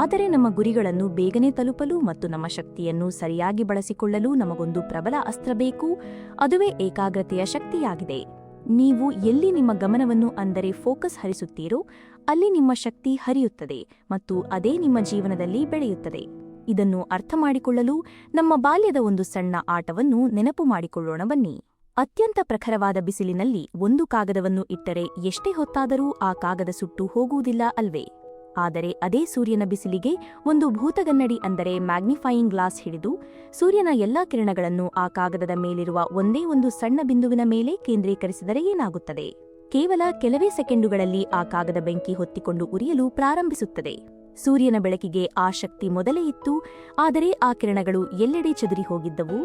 ಆದರೆ ನಮ್ಮ ಗುರಿಗಳನ್ನು ಬೇಗನೆ ತಲುಪಲು ಮತ್ತು ನಮ್ಮ ಶಕ್ತಿಯನ್ನು ಸರಿಯಾಗಿ ಬಳಸಿಕೊಳ್ಳಲು ನಮಗೊಂದು ಪ್ರಬಲ ಅಸ್ತ್ರ ಬೇಕು. ಅದುವೇ ಏಕಾಗ್ರತೆಯ ಶಕ್ತಿಯಾಗಿದೆ. ನೀವು ಎಲ್ಲಿ ನಿಮ್ಮ ಗಮನವನ್ನು, ಅಂದರೆ ಫೋಕಸ್ ಹರಿಸುತ್ತೀರೋ ಅಲ್ಲಿ ನಿಮ್ಮ ಶಕ್ತಿ ಹರಿಯುತ್ತದೆ ಮತ್ತು ಅದೇ ನಿಮ್ಮ ಜೀವನದಲ್ಲಿ ಬೆಳೆಯುತ್ತದೆ. ಇದನ್ನು ಅರ್ಥ ಮಾಡಿಕೊಳ್ಳಲು ನಮ್ಮ ಬಾಲ್ಯದ ಒಂದು ಸಣ್ಣ ಆಟವನ್ನು ನೆನಪು ಮಾಡಿಕೊಳ್ಳೋಣ ಬನ್ನಿ. ಅತ್ಯಂತ ಪ್ರಖರವಾದ ಬಿಸಿಲಿನಲ್ಲಿ ಒಂದು ಕಾಗದವನ್ನು ಇಟ್ಟರೆ ಎಷ್ಟೇ ಹೊತ್ತಾದರೂ ಆ ಕಾಗದ ಸುಟ್ಟು ಹೋಗುವುದಿಲ್ಲ ಅಲ್ವೇ? ಆದರೆ ಅದೇ ಸೂರ್ಯನ ಬಿಸಿಲಿಗೆ ಒಂದು ಭೂತಗನ್ನಡಿ, ಅಂದರೆ ಮ್ಯಾಗ್ನಿಫೈಯಿಂಗ್ ಗ್ಲಾಸ್ ಹಿಡಿದು ಸೂರ್ಯನ ಎಲ್ಲಾ ಕಿರಣಗಳನ್ನು ಆ ಕಾಗದದ ಮೇಲಿರುವ ಒಂದೇ ಒಂದು ಸಣ್ಣ ಬಿಂದುವಿನ ಮೇಲೆ ಕೇಂದ್ರೀಕರಿಸಿದರೆ ಏನಾಗುತ್ತದೆ? ಕೇವಲ ಕೆಲವೇ ಸೆಕೆಂಡುಗಳಲ್ಲಿ ಆ ಕಾಗದ ಬೆಂಕಿ ಹೊತ್ತಿಕೊಂಡು ಉರಿಯಲು ಪ್ರಾರಂಭಿಸುತ್ತದೆ. ಸೂರ್ಯನ ಬೆಳಕಿಗೆ ಆ ಶಕ್ತಿ ಮೊದಲೇ ಇತ್ತು, ಆದರೆ ಆ ಕಿರಣಗಳು ಎಲ್ಲೆಡೆ ಚದುರಿ ಹೋಗಿದ್ದವು.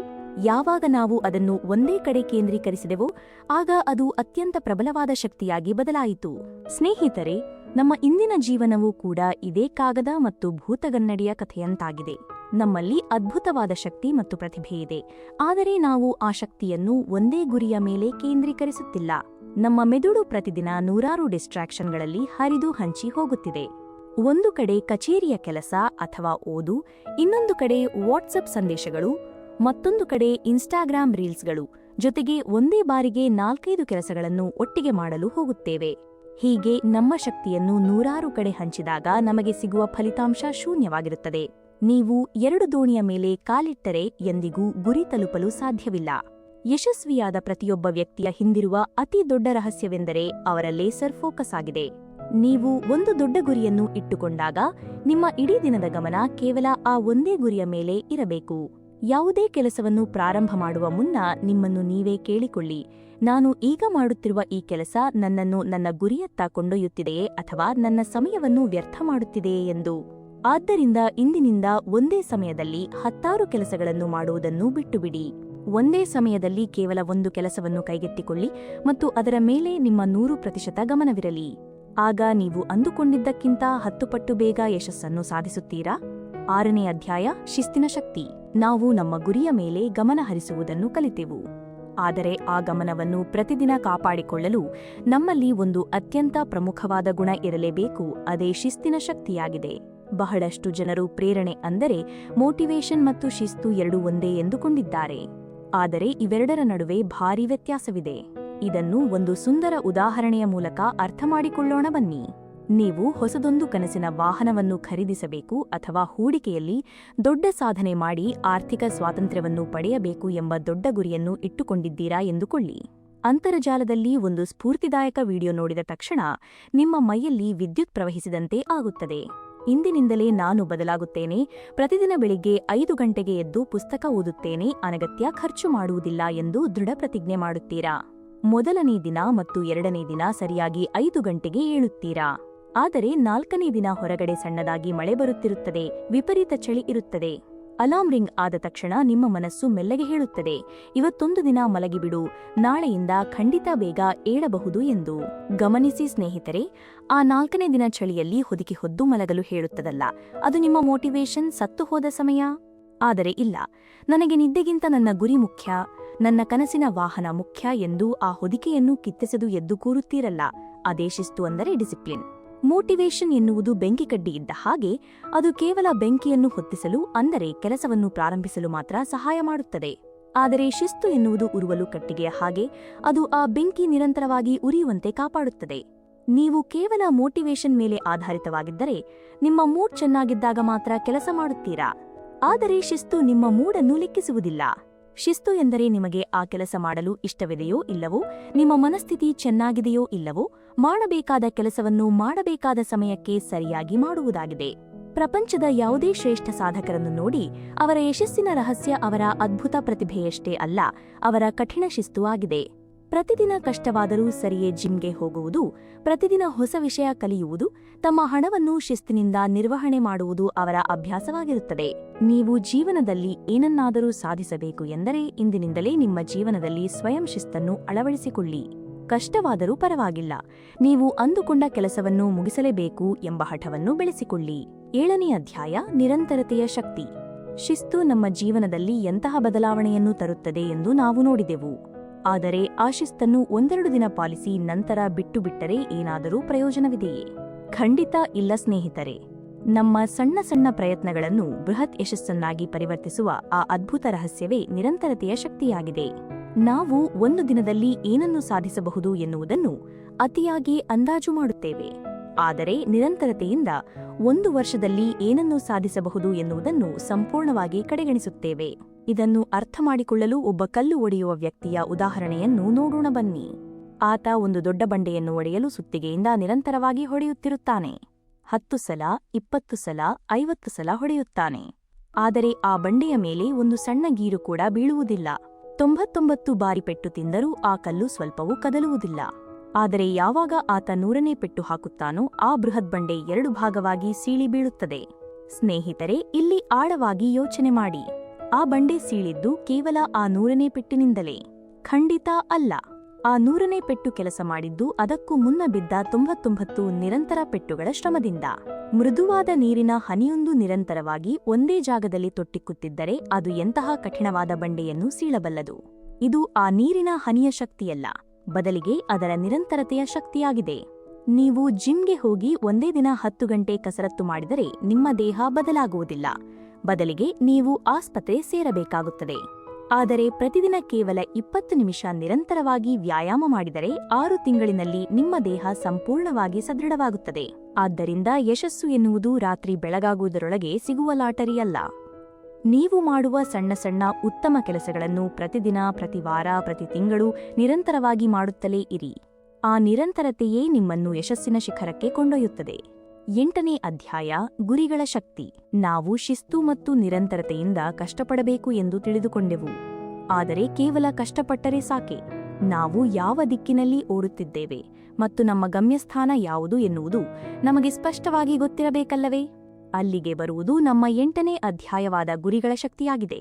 ಯಾವಾಗ ನಾವು ಅದನ್ನು ಒಂದೇ ಕಡೆ ಕೇಂದ್ರೀಕರಿಸಿದೆವೋ ಆಗ ಅದು ಅತ್ಯಂತ ಪ್ರಬಲವಾದ ಶಕ್ತಿಯಾಗಿ ಬದಲಾಯಿತು. ಸ್ನೇಹಿತರೆ, ನಮ್ಮ ಇಂದಿನ ಜೀವನವೂ ಕೂಡ ಇದೇ ಕಾಗದ ಮತ್ತು ಭೂತಗನ್ನಡಿಯ ಕಥೆಯಂತಾಗಿದೆ. ನಮ್ಮಲ್ಲಿ ಅದ್ಭುತವಾದ ಶಕ್ತಿ ಮತ್ತು ಪ್ರತಿಭೆ ಇದೆ, ಆದರೆ ನಾವು ಆ ಶಕ್ತಿಯನ್ನು ಒಂದೇ ಗುರಿಯ ಮೇಲೆ ಕೇಂದ್ರೀಕರಿಸುತ್ತಿಲ್ಲ. ನಮ್ಮ ಮೆದುಳು ಪ್ರತಿದಿನ ನೂರಾರು ಡಿಸ್ಟ್ರಾಕ್ಷನ್ಗಳಲ್ಲಿ ಹರಿದು ಹಂಚಿ ಹೋಗುತ್ತಿದೆ. ಒಂದು ಕಡೆ ಕಚೇರಿಯ ಕೆಲಸ ಅಥವಾ ಓದು, ಇನ್ನೊಂದು ಕಡೆ ವಾಟ್ಸಪ್ ಸಂದೇಶಗಳು, ಮತ್ತೊಂದು ಕಡೆ ಇನ್ಸ್ಟಾಗ್ರಾಮ್ ರೀಲ್ಸ್ಗಳು, ಜೊತೆಗೆ ಒಂದೇ ಬಾರಿಗೆ 4-5 ಕೆಲಸಗಳನ್ನು ಒಟ್ಟಿಗೆ ಮಾಡಲು ಹೋಗುತ್ತೇವೆ. ಹೀಗೆ ನಮ್ಮ ಶಕ್ತಿಯನ್ನು ನೂರಾರು ಕಡೆ ಹಂಚಿದಾಗ ನಮಗೆ ಸಿಗುವ ಫಲಿತಾಂಶ ಶೂನ್ಯವಾಗಿರುತ್ತದೆ. ನೀವು 2 ದೋಣಿಯ ಮೇಲೆ ಕಾಲಿಟ್ಟರೆ ಎಂದಿಗೂ ಗುರಿ ತಲುಪಲು ಸಾಧ್ಯವಿಲ್ಲ. ಯಶಸ್ವಿಯಾದ ಪ್ರತಿಯೊಬ್ಬ ವ್ಯಕ್ತಿಯ ಹಿಂದಿರುವ ಅತಿ ದೊಡ್ಡ ರಹಸ್ಯವೆಂದರೆ ಅವರ ಲೇಸರ್ ಫೋಕಸ್ ಆಗಿದೆ. ನೀವು ಒಂದು ದೊಡ್ಡ ಗುರಿಯನ್ನು ಇಟ್ಟುಕೊಂಡಾಗ ನಿಮ್ಮ ಇಡೀ ದಿನದ ಗಮನ ಕೇವಲ ಆ ಒಂದೇ ಗುರಿಯ ಮೇಲೆ ಇರಬೇಕು. ಯಾವುದೇ ಕೆಲಸವನ್ನು ಪ್ರಾರಂಭ ಮಾಡುವ ಮುನ್ನ ನಿಮ್ಮನ್ನು ನೀವೇ ಕೇಳಿಕೊಳ್ಳಿ, ನಾನು ಈಗ ಮಾಡುತ್ತಿರುವ ಈ ಕೆಲಸ ನನ್ನನ್ನು ನನ್ನ ಗುರಿಯತ್ತ ಕೊಂಡೊಯ್ಯುತ್ತಿದೆಯೇ ಅಥವಾ ನನ್ನ ಸಮಯವನ್ನು ವ್ಯರ್ಥ ಮಾಡುತ್ತಿದೆಯೇ ಎಂದು. ಆದ್ದರಿಂದ ಇಂದಿನಿಂದ ಒಂದೇ ಸಮಯದಲ್ಲಿ 10 ಕೆಲಸಗಳನ್ನು ಮಾಡುವುದನ್ನು ಬಿಟ್ಟುಬಿಡಿ. ಒಂದೇ ಸಮಯದಲ್ಲಿ ಕೇವಲ ಒಂದು ಕೆಲಸವನ್ನು ಕೈಗೆತ್ತಿಕೊಳ್ಳಿ ಮತ್ತು ಅದರ ಮೇಲೆ ನಿಮ್ಮ 100% ಗಮನವಿರಲಿ. ಆಗ ನೀವು ಅಂದುಕೊಂಡಿದ್ದಕ್ಕಿಂತ 10 ಪಟ್ಟು ಬೇಗ ಯಶಸ್ಸನ್ನು ಸಾಧಿಸುತ್ತೀರಾ. 6ನೇ ಅಧ್ಯಾಯ, ಶಿಸ್ತಿನ ಶಕ್ತಿ. ನಾವು ನಮ್ಮ ಗುರಿಯ ಮೇಲೆ ಗಮನ ಹರಿಸುವುದನ್ನು ಕಲಿತೆವು. ಆದರೆ ಆ ಗಮನವನ್ನು ಪ್ರತಿದಿನ ಕಾಪಾಡಿಕೊಳ್ಳಲು ನಮ್ಮಲ್ಲಿ ಒಂದು ಅತ್ಯಂತ ಪ್ರಮುಖವಾದ ಗುಣ ಇರಲೇಬೇಕು, ಅದೇ ಶಿಸ್ತಿನ ಶಕ್ತಿಯಾಗಿದೆ. ಬಹಳಷ್ಟು ಜನರು ಪ್ರೇರಣೆ ಅಂದರೆ ಮೋಟಿವೇಶನ್ ಮತ್ತು ಶಿಸ್ತು ಎರಡೂ ಒಂದೇ ಎಂದುಕೊಂಡಿದ್ದಾರೆ. ಆದರೆ ಇವೆರಡರ ನಡುವೆ ಭಾರೀ ವ್ಯತ್ಯಾಸವಿದೆ. ಇದನ್ನು ಒಂದು ಸುಂದರ ಉದಾಹರಣೆಯ ಮೂಲಕ ಅರ್ಥಮಾಡಿಕೊಳ್ಳೋಣ ಬನ್ನಿ. ನೀವು ಹೊಸದೊಂದು ಕನಸಿನ ವಾಹನವನ್ನು ಖರೀದಿಸಬೇಕು ಅಥವಾ ಹೂಡಿಕೆಯಲ್ಲಿ ದೊಡ್ಡ ಸಾಧನೆ ಮಾಡಿ ಆರ್ಥಿಕ ಸ್ವಾತಂತ್ರ್ಯವನ್ನು ಪಡೆಯಬೇಕು ಎಂಬ ದೊಡ್ಡ ಗುರಿಯನ್ನು ಇಟ್ಟುಕೊಂಡಿದ್ದೀರಾ ಎಂದುಕೊಳ್ಳಿ. ಅಂತರ್ಜಾಲದಲ್ಲಿ ಒಂದು ಸ್ಫೂರ್ತಿದಾಯಕ ವಿಡಿಯೋ ನೋಡಿದ ತಕ್ಷಣ ನಿಮ್ಮ ಮೈಯಲ್ಲಿ ವಿದ್ಯುತ್ ಪ್ರವಹಿಸಿದಂತೆ ಆಗುತ್ತದೆ. ಇಂದಿನಿಂದಲೇ ನಾನು ಬದಲಾಗುತ್ತೇನೆ, ಪ್ರತಿದಿನ ಬೆಳಿಗ್ಗೆ 5 ಗಂಟೆಗೆ ಎದ್ದು ಪುಸ್ತಕ ಓದುತ್ತೇನೆ, ಅನಗತ್ಯ ಖರ್ಚು ಮಾಡುವುದಿಲ್ಲ ಎಂದು ದೃಢ ಪ್ರತಿಜ್ಞೆ ಮಾಡುತ್ತೀರಾ. ಮೊದಲನೇ ದಿನ ಮತ್ತು ಎರಡನೇ ದಿನ ಸರಿಯಾಗಿ 5 ಗಂಟೆಗೆ ಏಳುತ್ತೀರಾ. ಆದರೆ 4ನೇ ದಿನ ಹೊರಗಡೆ ಸಣ್ಣದಾಗಿ ಮಳೆ ಬರುತ್ತಿರುತ್ತದೆ, ವಿಪರೀತ ಚಳಿ ಇರುತ್ತದೆ. ಅಲಾರ್ಮ್ ರಿಂಗ್ ಆದ ತಕ್ಷಣ ನಿಮ್ಮ ಮನಸ್ಸು ಮೆಲ್ಲಗೆ ಹೇಳುತ್ತದೆ, ಇವತ್ತೊಂದು ದಿನ ಮಲಗಿಬಿಡು, ನಾಳೆಯಿಂದ ಖಂಡಿತ ಬೇಗ ಏಳಬಹುದು ಎಂದು. ಗಮನಿಸಿ ಸ್ನೇಹಿತರೆ, ಆ 4ನೇ ದಿನ ಚಳಿಯಲ್ಲಿ ಹೊದಿಕೆ ಹೊದ್ದು ಮಲಗಲು ಹೇಳುತ್ತದಲ್ಲ, ಅದು ನಿಮ್ಮ ಮೋಟಿವೇಶನ್ ಸತ್ತು ಹೋದ ಸಮಯ. ಆದರೆ ಇಲ್ಲ, ನನಗೆ ನಿದ್ದೆಗಿಂತ ನನ್ನ ಗುರಿ ಮುಖ್ಯ, ನನ್ನ ಕನಸಿನ ವಾಹನ ಮುಖ್ಯ ಎಂದು ಆ ಹೊದಿಕೆಯನ್ನು ಕಿತ್ತೆಸೆದು ಎದ್ದು ಕೂರುತ್ತೀರಲ್ಲ, ಅದೇ ಶಿಸ್ತು ಅಂದರೆ ಡಿಸಿಪ್ಲಿನ್. ಮೋಟಿವೇಶನ್ ಎನ್ನುವುದು ಬೆಂಕಿ ಕಡ್ಡಿ ಇದ್ದ ಹಾಗೆ, ಅದು ಕೇವಲ ಬೆಂಕಿಯನ್ನು ಹೊತ್ತಿಸಲು ಅಂದರೆ ಕೆಲಸವನ್ನು ಪ್ರಾರಂಭಿಸಲು ಮಾತ್ರ ಸಹಾಯ ಮಾಡುತ್ತದೆ. ಆದರೆ ಶಿಸ್ತು ಎನ್ನುವುದು ಉರುವಲು ಕಟ್ಟಿಗೆಯ ಹಾಗೆ, ಅದು ಆ ಬೆಂಕಿ ನಿರಂತರವಾಗಿ ಉರಿಯುವಂತೆ ಕಾಪಾಡುತ್ತದೆ. ನೀವು ಕೇವಲ ಮೋಟಿವೇಶನ್ ಮೇಲೆ ಆಧಾರಿತವಾಗಿದ್ದರೆ ನಿಮ್ಮ ಮೂಡ್ ಚೆನ್ನಾಗಿದ್ದಾಗ ಮಾತ್ರ ಕೆಲಸ ಮಾಡುತ್ತೀರಾ. ಆದರೆ ಶಿಸ್ತು ನಿಮ್ಮ ಮೂಡನ್ನು ಲೆಕ್ಕಿಸುವುದಿಲ್ಲ. ಶಿಸ್ತು ಎಂದರೆ ನಿಮಗೆ ಆ ಕೆಲಸ ಮಾಡಲು ಇಷ್ಟವಿದೆಯೋ ಇಲ್ಲವೋ, ನಿಮ್ಮ ಮನಸ್ಥಿತಿ ಚೆನ್ನಾಗಿದೆಯೋ ಇಲ್ಲವೋ, ಮಾಡಬೇಕಾದ ಕೆಲಸವನ್ನು ಮಾಡಬೇಕಾದ ಸಮಯಕ್ಕೆ ಸರಿಯಾಗಿ ಮಾಡುವುದಾಗಿದೆ. ಪ್ರಪಂಚದ ಯಾವುದೇ ಶ್ರೇಷ್ಠ ಸಾಧಕರನ್ನು ನೋಡಿ, ಅವರ ಯಶಸ್ಸಿನ ರಹಸ್ಯ ಅವರ ಅದ್ಭುತ ಪ್ರತಿಭೆಯಷ್ಟೇ ಅಲ್ಲ, ಅವರ ಕಠಿಣ ಶಿಸ್ತು ಆಗಿದೆ. ಪ್ರತಿದಿನ ಕಷ್ಟವಾದರೂ ಸರಿಯೇ ಜಿಮ್ಗೆ ಹೋಗುವುದು, ಪ್ರತಿದಿನ ಹೊಸ ವಿಷಯ ಕಲಿಯುವುದು, ತಮ್ಮ ಹಣವನ್ನು ಶಿಸ್ತಿನಿಂದ ನಿರ್ವಹಣೆ ಮಾಡುವುದು ಅವರ ಅಭ್ಯಾಸವಾಗಿರುತ್ತದೆ. ನೀವು ಜೀವನದಲ್ಲಿ ಏನನ್ನಾದರೂ ಸಾಧಿಸಬೇಕು ಎಂದರೆ ಇಂದಿನಿಂದಲೇ ನಿಮ್ಮ ಜೀವನದಲ್ಲಿ ಸ್ವಯಂ ಶಿಸ್ತನ್ನು ಅಳವಡಿಸಿಕೊಳ್ಳಿ. ಕಷ್ಟವಾದರೂ ಪರವಾಗಿಲ್ಲ, ನೀವು ಅಂದುಕೊಂಡ ಕೆಲಸವನ್ನು ಮುಗಿಸಲೇಬೇಕು ಎಂಬ ಹಠವನ್ನು ಬೆಳೆಸಿಕೊಳ್ಳಿ. 7ನೇ ಅಧ್ಯಾಯ, ನಿರಂತರತೆಯ ಶಕ್ತಿ. ಶಿಸ್ತು ನಮ್ಮ ಜೀವನದಲ್ಲಿ ಎಂತಹ ಬದಲಾವಣೆಯನ್ನು ತರುತ್ತದೆ ಎಂದು ನಾವು ನೋಡಿದೆವು. ಆದರೆ ಆ ಶಿಸ್ತನ್ನು 1-2 ದಿನ ಪಾಲಿಸಿ ನಂತರ ಬಿಟ್ಟು ಬಿಟ್ಟರೆ ಏನಾದರೂ ಪ್ರಯೋಜನವಿದೆಯೇ? ಖಂಡಿತ ಇಲ್ಲ ಸ್ನೇಹಿತರೆ. ನಮ್ಮ ಸಣ್ಣ ಸಣ್ಣ ಪ್ರಯತ್ನಗಳನ್ನು ಬೃಹತ್ ಯಶಸ್ಸನ್ನಾಗಿ ಪರಿವರ್ತಿಸುವ ಆ ಅದ್ಭುತ ರಹಸ್ಯವೇ ನಿರಂತರತೆಯ ಶಕ್ತಿಯಾಗಿದೆ. ನಾವು ಒಂದು ದಿನದಲ್ಲಿ ಏನನ್ನು ಸಾಧಿಸಬಹುದು ಎನ್ನುವುದನ್ನು ಅತಿಯಾಗಿ ಅಂದಾಜು ಮಾಡುತ್ತೇವೆ. ಆದರೆ ನಿರಂತರತೆಯಿಂದ 1 ವರ್ಷದಲ್ಲಿ ಏನನ್ನು ಸಾಧಿಸಬಹುದು ಎನ್ನುವುದನ್ನು ಸಂಪೂರ್ಣವಾಗಿ ಕಡೆಗಣಿಸುತ್ತೇವೆ. ಇದನ್ನು ಅರ್ಥಮಾಡಿಕೊಳ್ಳಲು ಒಬ್ಬ ಕಲ್ಲು ಒಡೆಯುವ ವ್ಯಕ್ತಿಯ ಉದಾಹರಣೆಯನ್ನು ನೋಡೋಣ ಬನ್ನಿ. ಆತ ಒಂದು ದೊಡ್ಡ ಬಂಡೆಯನ್ನು ಒಡೆಯಲು ಸುತ್ತಿಗೆಯಿಂದ ನಿರಂತರವಾಗಿ ಹೊಡೆಯುತ್ತಿರುತ್ತಾನೆ. 10 ಸಲ, 20 ಸಲ, 50 ಸಲ ಹೊಡೆಯುತ್ತಾನೆ. ಆದರೆ ಆ ಬಂಡೆಯ ಮೇಲೆ ಒಂದು ಸಣ್ಣ ಗೀರು ಕೂಡ ಬೀಳುವುದಿಲ್ಲ. 99 ಬಾರಿ ಪೆಟ್ಟು ತಿಂದರೂ ಆ ಕಲ್ಲು ಸ್ವಲ್ಪವೂ ಕದಲುವುದಿಲ್ಲ. ಆದರೆ ಯಾವಾಗ ಆತ 100ನೇ ಪೆಟ್ಟು ಹಾಕುತ್ತಾನೋ ಆ ಬೃಹತ್ ಬಂಡೆ 2 ಭಾಗವಾಗಿ ಸೀಳಿ ಬೀಳುತ್ತದೆ. ಸ್ನೇಹಿತರೆ, ಇಲ್ಲಿ ಆಳವಾಗಿ ಯೋಚನೆ ಮಾಡಿ. ಆ ಬಂಡೆ ಸೀಳಿದ್ದು ಕೇವಲ ಆ 100ನೇ ಪೆಟ್ಟಿನಿಂದಲೇ? ಖಂಡಿತ ಅಲ್ಲ. ಆ 100ನೇ ಪೆಟ್ಟು ಕೆಲಸ ಮಾಡಿದ್ದು ಅದಕ್ಕೂ ಮುನ್ನ ಬಿದ್ದ 99 ನಿರಂತರ ಪೆಟ್ಟುಗಳ ಶ್ರಮದಿಂದ. ಮೃದುವಾದ ನೀರಿನ ಹನಿಯೊಂದು ನಿರಂತರವಾಗಿ ಒಂದೇ ಜಾಗದಲ್ಲಿ ತೊಟ್ಟಿಕ್ಕುತ್ತಿದ್ದರೆ ಅದು ಎಂತಹ ಕಠಿಣವಾದ ಬಂಡೆಯನ್ನು ಸೀಳಬಲ್ಲದು. ಇದು ಆ ನೀರಿನ ಹನಿಯ ಶಕ್ತಿಯಲ್ಲ, ಬದಲಿಗೆ ಅದರ ನಿರಂತರತೆಯ ಶಕ್ತಿಯಾಗಿದೆ. ನೀವು ಜಿಮ್ಗೆ ಹೋಗಿ ಒಂದೇ ದಿನ 10 ಗಂಟೆ ಕಸರತ್ತು ಮಾಡಿದರೆ ನಿಮ್ಮ ದೇಹ ಬದಲಾಗುವುದಿಲ್ಲ, ಬದಲಿಗೆ ನೀವು ಆಸ್ಪತ್ರೆ ಸೇರಬೇಕಾಗುತ್ತದೆ. ಆದರೆ ಪ್ರತಿದಿನ ಕೇವಲ 20 ನಿಮಿಷ ನಿರಂತರವಾಗಿ ವ್ಯಾಯಾಮ ಮಾಡಿದರೆ 6 ತಿಂಗಳಿನಲ್ಲಿ ನಿಮ್ಮ ದೇಹ ಸಂಪೂರ್ಣವಾಗಿ ಸದೃಢವಾಗುತ್ತದೆ. ಆದ್ದರಿಂದ ಯಶಸ್ಸು ಎನ್ನುವುದು ರಾತ್ರಿ ಬೆಳಗಾಗುವುದರೊಳಗೆ ಸಿಗುವ ಲಾಟರಿಯಲ್ಲ. ನೀವು ಮಾಡುವ ಸಣ್ಣ ಸಣ್ಣ ಉತ್ತಮ ಕೆಲಸಗಳನ್ನು ಪ್ರತಿದಿನ, ಪ್ರತಿ ವಾರ, ಪ್ರತಿ ತಿಂಗಳು ನಿರಂತರವಾಗಿ ಮಾಡುತ್ತಲೇ ಇರಿ. ಆ ನಿರಂತರತೆಯೇ ನಿಮ್ಮನ್ನು ಯಶಸ್ಸಿನ ಶಿಖರಕ್ಕೆ ಕೊಂಡೊಯ್ಯುತ್ತದೆ. 8ನೇ ಅಧ್ಯಾಯ, ಗುರಿಗಳ ಶಕ್ತಿ. ನಾವು ಶಿಸ್ತು ಮತ್ತು ನಿರಂತರತೆಯಿಂದ ಕಷ್ಟಪಡಬೇಕು ಎಂದು ತಿಳಿದುಕೊಂಡೆವು. ಆದರೆ ಕೇವಲ ಕಷ್ಟಪಟ್ಟರೆ ಸಾಕೆ? ನಾವು ಯಾವ ದಿಕ್ಕಿನಲ್ಲಿ ಓಡುತ್ತಿದ್ದೇವೆ ಮತ್ತು ನಮ್ಮ ಗಮ್ಯಸ್ಥಾನ ಯಾವುದು ಎನ್ನುವುದು ನಮಗೆ ಸ್ಪಷ್ಟವಾಗಿ ಗೊತ್ತಿರಬೇಕಲ್ಲವೇ? ಅಲ್ಲಿಗೆ ಬರುವುದು ನಮ್ಮ 8ನೇ ಅಧ್ಯಾಯವಾದ ಗುರಿಗಳ ಶಕ್ತಿಯಾಗಿದೆ.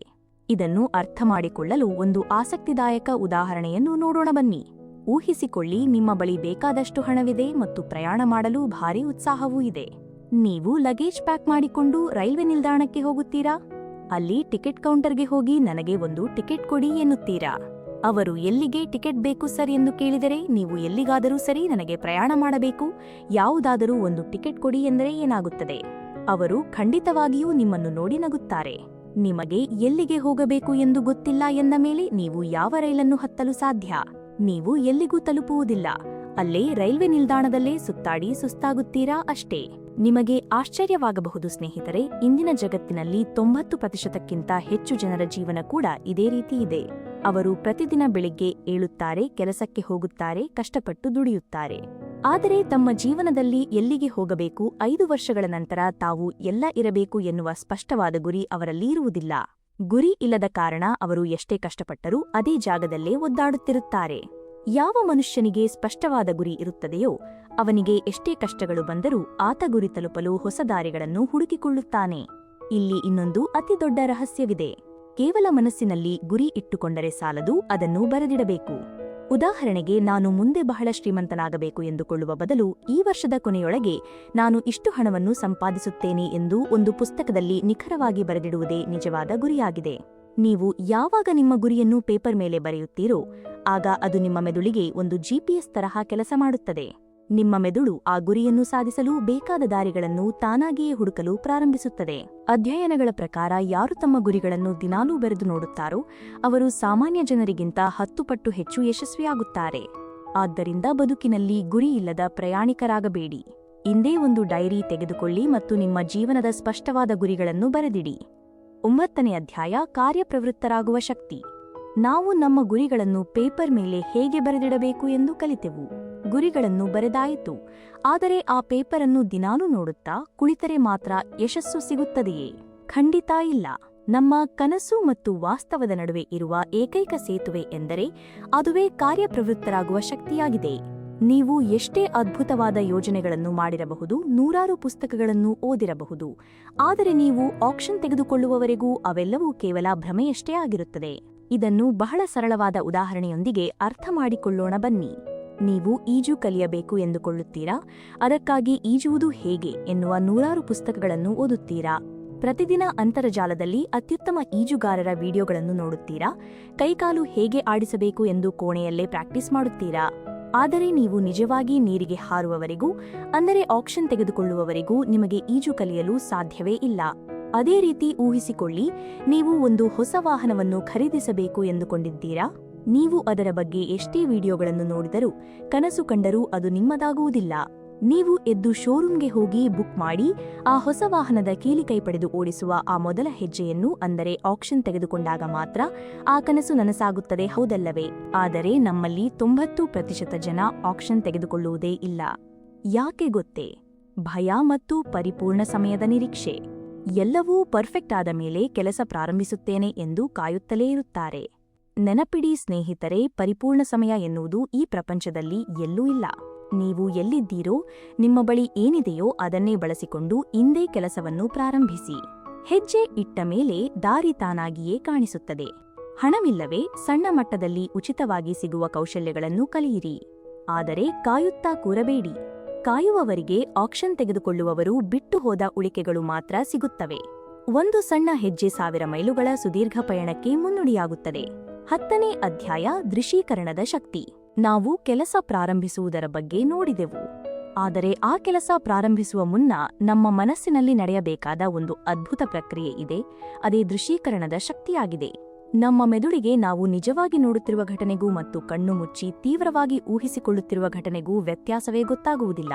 ಇದನ್ನು ಅರ್ಥಮಾಡಿಕೊಳ್ಳಲು ಒಂದು ಆಸಕ್ತಿದಾಯಕ ಉದಾಹರಣೆಯನ್ನು ನೋಡೋಣ ಬನ್ನಿ. ಊಹಿಸಿಕೊಳ್ಳಿ, ನಿಮ್ಮ ಬಳಿ ಬೇಕಾದಷ್ಟು ಹಣವಿದೆ ಮತ್ತು ಪ್ರಯಾಣ ಮಾಡಲು ಭಾರೀ ಉತ್ಸಾಹವೂ ಇದೆ. ನೀವು ಲಗೇಜ್ ಪ್ಯಾಕ್ ಮಾಡಿಕೊಂಡು ರೈಲ್ವೆ ನಿಲ್ದಾಣಕ್ಕೆ ಹೋಗುತ್ತೀರಾ? ಅಲ್ಲಿ ಟಿಕೆಟ್ ಕೌಂಟರ್ಗೆ ಹೋಗಿ ನನಗೆ ಒಂದು ಟಿಕೆಟ್ ಕೊಡಿ ಎನ್ನುತ್ತೀರಾ. ಅವರು ಎಲ್ಲಿಗೆ ಟಿಕೆಟ್ ಬೇಕು ಸರ್ ಎಂದು ಕೇಳಿದರೆ ನೀವು ಎಲ್ಲಿಗಾದರೂ ಸರಿ ನನಗೆ ಪ್ರಯಾಣ ಮಾಡಬೇಕು, ಯಾವುದಾದರೂ ಒಂದು ಟಿಕೆಟ್ ಕೊಡಿ ಎಂದರೆ ಏನಾಗುತ್ತದೆ? ಅವರು ಖಂಡಿತವಾಗಿಯೂ ನಿಮ್ಮನ್ನು ನೋಡಿ ನಗುತ್ತಾರೆ. ನಿಮಗೆ ಎಲ್ಲಿಗೆ ಹೋಗಬೇಕು ಎಂದು ಗೊತ್ತಿಲ್ಲ ಎಂದ ಮೇಲೆ ನೀವು ಯಾವ ರೈಲನ್ನು ಹತ್ತಲು ಸಾಧ್ಯ? ನೀವು ಎಲ್ಲಿಗೂ ತಲುಪುವುದಿಲ್ಲ. ಅಲ್ಲೇ ರೈಲ್ವೆ ನಿಲ್ದಾಣದಲ್ಲೇ ಸುತ್ತಾಡಿ ಸುಸ್ತಾಗುತ್ತೀರಾ ಅಷ್ಟೇ. ನಿಮಗೆ ಆಶ್ಚರ್ಯವಾಗಬಹುದು ಸ್ನೇಹಿತರೆ, ಇಂದಿನ ಜಗತ್ತಿನಲ್ಲಿ 90%ಕ್ಕಿಂತ ಹೆಚ್ಚು ಜನರ ಜೀವನ ಕೂಡ ಇದೇ ರೀತಿ ಇದೆ. ಅವರು ಪ್ರತಿದಿನ ಬೆಳಿಗ್ಗೆ ಏಳುತ್ತಾರೆ, ಕೆಲಸಕ್ಕೆ ಹೋಗುತ್ತಾರೆ, ಕಷ್ಟಪಟ್ಟು ದುಡಿಯುತ್ತಾರೆ. ಆದರೆ ತಮ್ಮ ಜೀವನದಲ್ಲಿ ಎಲ್ಲಿಗೆ ಹೋಗಬೇಕು, 5 ವರ್ಷಗಳ ನಂತರ ತಾವು ಎಲ್ಲ ಇರಬೇಕು ಎನ್ನುವ ಸ್ಪಷ್ಟವಾದ ಗುರಿ ಅವರಲ್ಲಿ ಇರುವುದಿಲ್ಲ. ಗುರಿ ಇಲ್ಲದ ಕಾರಣ ಅವರು ಎಷ್ಟೇ ಕಷ್ಟಪಟ್ಟರೂ ಅದೇ ಜಾಗದಲ್ಲೇ ಒದ್ದಾಡುತ್ತಿರುತ್ತಾರೆ. ಯಾವ ಮನುಷ್ಯನಿಗೆ ಸ್ಪಷ್ಟವಾದ ಗುರಿ ಇರುತ್ತದೆಯೋ ಅವನಿಗೆ ಎಷ್ಟೇ ಕಷ್ಟಗಳು ಬಂದರೂ ಆತ ಗುರಿ ತಲುಪಲು ಹೊಸ ದಾರಿಗಳನ್ನು ಹುಡುಕಿಕೊಳ್ಳುತ್ತಾನೆ. ಇಲ್ಲಿ ಇನ್ನೊಂದು ಅತಿದೊಡ್ಡ ರಹಸ್ಯವಿದೆ. ಕೇವಲ ಮನಸ್ಸಿನಲ್ಲಿ ಗುರಿ ಇಟ್ಟುಕೊಂಡರೆ ಸಾಲದು, ಅದನ್ನು ಬರೆದಿಡಬೇಕು. ಉದಾಹರಣೆಗೆ, ನಾನು ಮುಂದೆ ಬಹಳ ಶ್ರೀಮಂತನಾಗಬೇಕು ಎಂದುಕೊಳ್ಳುವ ಬದಲು ಈ ವರ್ಷದ ಕೊನೆಯೊಳಗೆ ನಾನು ಇಷ್ಟು ಹಣವನ್ನು ಸಂಪಾದಿಸುತ್ತೇನೆ ಎಂದು ಒಂದು ಪುಸ್ತಕದಲ್ಲಿ ನಿಖರವಾಗಿ ಬರೆದಿಡುವುದೇ ನಿಜವಾದ ಗುರಿಯಾಗಿದೆ. ನೀವು ಯಾವಾಗ ನಿಮ್ಮ ಗುರಿಯನ್ನು ಪೇಪರ್ ಮೇಲೆ ಬರೆಯುತ್ತೀರೋ ಆಗ ಅದು ನಿಮ್ಮ ಮೆದುಳಿಗೆ ಒಂದು GPS ತರಹ ಕೆಲಸ ಮಾಡುತ್ತದೆ. ನಿಮ್ಮ ಮೆದುಳು ಆ ಗುರಿಯನ್ನು ಸಾಧಿಸಲು ಬೇಕಾದ ದಾರಿಗಳನ್ನು ತಾನಾಗಿಯೇ ಹುಡುಕಲು ಪ್ರಾರಂಭಿಸುತ್ತದೆ. ಅಧ್ಯಯನಗಳ ಪ್ರಕಾರ ಯಾರು ತಮ್ಮ ಗುರಿಗಳನ್ನು ದಿನಾಲೂ ಬರೆದು ನೋಡುತ್ತಾರೋ ಅವರು ಸಾಮಾನ್ಯ ಜನರಿಗಿಂತ 10 ಪಟ್ಟು ಹೆಚ್ಚು ಯಶಸ್ವಿಯಾಗುತ್ತಾರೆ. ಆದ್ದರಿಂದ ಬದುಕಿನಲ್ಲಿ ಗುರಿಯಿಲ್ಲದ ಪ್ರಯಾಣಿಕರಾಗಬೇಡಿ. ಇಂದೇ ಒಂದು ಡೈರಿ ತೆಗೆದುಕೊಳ್ಳಿ ಮತ್ತು ನಿಮ್ಮ ಜೀವನದ ಸ್ಪಷ್ಟವಾದ ಗುರಿಗಳನ್ನು ಬರೆದಿಡಿ. 9ನೇ ಅಧ್ಯಾಯ, ಕಾರ್ಯಪ್ರವೃತ್ತರಾಗುವ ಶಕ್ತಿ. ನಾವು ನಮ್ಮ ಗುರಿಗಳನ್ನು ಪೇಪರ್ ಮೇಲೆ ಹೇಗೆ ಬರೆದಿಡಬೇಕು ಎಂದು ಕಲಿತೆವು. ಗುರಿಗಳನ್ನು ಬರೆದಾಯಿತು, ಆದರೆ ಆ ಪೇಪರನ್ನು ದಿನಾಲೂ ನೋಡುತ್ತಾ ಕುಳಿತರೆ ಮಾತ್ರ ಯಶಸ್ಸು ಸಿಗುತ್ತದೆಯೇ? ಖಂಡಿತ ಇಲ್ಲ. ನಮ್ಮ ಕನಸು ಮತ್ತು ವಾಸ್ತವದ ನಡುವೆ ಇರುವ ಏಕೈಕ ಸೇತುವೆ ಎಂದರೆ ಅದುವೇ ಕಾರ್ಯಪ್ರವೃತ್ತರಾಗುವ ಶಕ್ತಿಯಾಗಿದೆ. ನೀವು ಎಷ್ಟೇ ಅದ್ಭುತವಾದ ಯೋಜನೆಗಳನ್ನು ಮಾಡಿರಬಹುದು, ನೂರಾರು ಪುಸ್ತಕಗಳನ್ನು ಓದಿರಬಹುದು, ಆದರೆ ನೀವು ಆಕ್ಷನ್ ತೆಗೆದುಕೊಳ್ಳುವವರೆಗೂ ಅವೆಲ್ಲವೂ ಕೇವಲ ಭ್ರಮೆಯಷ್ಟೇ ಆಗಿರುತ್ತದೆ. ಇದನ್ನು ಬಹಳ ಸರಳವಾದ ಉದಾಹರಣೆಯೊಂದಿಗೆ ಅರ್ಥ ಮಾಡಿಕೊಳ್ಳೋಣ ಬನ್ನಿ. ನೀವು ಈಜು ಕಲಿಯಬೇಕು ಎಂದುಕೊಳ್ಳುತ್ತೀರಾ, ಅದಕ್ಕಾಗಿ ಈಜುವುದು ಹೇಗೆ ಎನ್ನುವ ನೂರಾರು ಪುಸ್ತಕಗಳನ್ನು ಓದುತ್ತೀರಾ. ಪ್ರತಿದಿನ ಅಂತರ್ಜಾಲದಲ್ಲಿ ಅತ್ಯುತ್ತಮ ಈಜುಗಾರರ ವಿಡಿಯೋಗಳನ್ನು ನೋಡುತ್ತೀರಾ, ಕೈಕಾಲು ಹೇಗೆ ಆಡಿಸಬೇಕು ಎಂದು ಕೋಣೆಯಲ್ಲೇ ಪ್ರಾಕ್ಟೀಸ್ ಮಾಡುತ್ತೀರಾ. ಆದರೆ ನೀವು ನಿಜವಾಗಿ ನೀರಿಗೆ ಹಾರುವವರೆಗೂ, ಅಂದರೆ ಆಕ್ಷನ್ ತೆಗೆದುಕೊಳ್ಳುವವರೆಗೂ ನಿಮಗೆ ಈಜು ಕಲಿಯಲು ಸಾಧ್ಯವೇ ಇಲ್ಲ. ಅದೇ ರೀತಿ ಊಹಿಸಿಕೊಳ್ಳಿ, ನೀವು ಒಂದು ಹೊಸ ವಾಹನವನ್ನು ಖರೀದಿಸಬೇಕು ಎಂದುಕೊಂಡಿದ್ದೀರಾ. ನೀವು ಅದರ ಬಗ್ಗೆ ಎಷ್ಟೇ ವಿಡಿಯೋಗಳನ್ನು ನೋಡಿದರೂ, ಕನಸು ಕಂಡರೂ ಅದು ನಿಮ್ಮದಾಗುವುದಿಲ್ಲ. ನೀವು ಎದ್ದು ಶೋರೂಮ್ಗೆ ಹೋಗಿ ಬುಕ್ ಮಾಡಿ ಆ ಹೊಸ ವಾಹನದ ಕೀಲಿ ಕೈ ಪಡೆದು ಓಡಿಸುವ ಆ ಮೊದಲ ಹೆಜ್ಜೆಯನ್ನು, ಅಂದರೆ ಆಕ್ಷನ್ ತೆಗೆದುಕೊಂಡಾಗ ಮಾತ್ರ ಆ ಕನಸು ನನಸಾಗುತ್ತದೆ, ಹೌದಲ್ಲವೇ? ಆದರೆ ನಮ್ಮಲ್ಲಿ 90% ಜನ ಆಕ್ಷನ್ ತೆಗೆದುಕೊಳ್ಳುವುದೇ ಇಲ್ಲ. ಯಾಕೆ ಗೊತ್ತೇ? ಭಯ ಮತ್ತು ಪರಿಪೂರ್ಣ ಸಮಯದ ನಿರೀಕ್ಷೆ. ಎಲ್ಲವೂ ಪರ್ಫೆಕ್ಟ್ ಆದ ಮೇಲೆ ಕೆಲಸ ಪ್ರಾರಂಭಿಸುತ್ತೇನೆ ಎಂದು ಕಾಯುತ್ತಲೇ ಇರುತ್ತಾರೆ. ನೆನಪಿಡಿ ಸ್ನೇಹಿತರೆ, ಪರಿಪೂರ್ಣ ಸಮಯ ಎನ್ನುವುದು ಈ ಪ್ರಪಂಚದಲ್ಲಿ ಎಲ್ಲೂ ಇಲ್ಲ. ನೀವು ಎಲ್ಲಿದ್ದೀರೋ, ನಿಮ್ಮ ಬಳಿ ಏನಿದೆಯೋ ಅದನ್ನೇ ಬಳಸಿಕೊಂಡು ಇಂದೇ ಕೆಲಸವನ್ನು ಪ್ರಾರಂಭಿಸಿ. ಹೆಜ್ಜೆ ಇಟ್ಟ ಮೇಲೆ ದಾರಿ ತಾನಾಗಿಯೇ ಕಾಣಿಸುತ್ತದೆ. ಹಣವಿಲ್ಲವೇ ಸಣ್ಣ ಮಟ್ಟದಲ್ಲಿ ಉಚಿತವಾಗಿ ಸಿಗುವ ಕೌಶಲ್ಯಗಳನ್ನು ಕಲಿಯಿರಿ. ಆದರೆ ಕಾಯುತ್ತಾ ಕೂರಬೇಡಿ. ಕಾಯುವವರಿಗೆ ಆಕ್ಷನ್ ತೆಗೆದುಕೊಳ್ಳುವವರು ಬಿಟ್ಟು ಹೋದ ಉಳಿಕೆಗಳು ಮಾತ್ರ ಸಿಗುತ್ತವೆ. ಒಂದು ಸಣ್ಣ ಹೆಜ್ಜೆ 1000 ಮೈಲುಗಳ ಸುದೀರ್ಘ ಪಯಣಕ್ಕೆ ಮುನ್ನುಡಿಯಾಗುತ್ತದೆ. 10ನೇ ಅಧ್ಯಾಯ, ದೃಶ್ಯೀಕರಣದ ಶಕ್ತಿ. ನಾವು ಕೆಲಸ ಪ್ರಾರಂಭಿಸುವುದರ ಬಗ್ಗೆ ನೋಡಿದೆವು. ಆದರೆ ಆ ಕೆಲಸ ಪ್ರಾರಂಭಿಸುವ ಮುನ್ನ ನಮ್ಮ ಮನಸ್ಸಿನಲ್ಲಿ ನಡೆಯಬೇಕಾದ ಒಂದು ಅದ್ಭುತ ಪ್ರಕ್ರಿಯೆ ಇದೆ. ಅದೇ ದೃಶ್ಯೀಕರಣದ ಶಕ್ತಿಯಾಗಿದೆ. ನಮ್ಮ ಮೆದುಳಿಗೆ ನಾವು ನಿಜವಾಗಿ ನೋಡುತ್ತಿರುವ ಘಟನೆಗೂ ಮತ್ತು ಕಣ್ಣು ಮುಚ್ಚಿ ತೀವ್ರವಾಗಿ ಊಹಿಸಿಕೊಳ್ಳುತ್ತಿರುವ ಘಟನೆಗೂ ವ್ಯತ್ಯಾಸವೇ ಗೊತ್ತಾಗುವುದಿಲ್ಲ.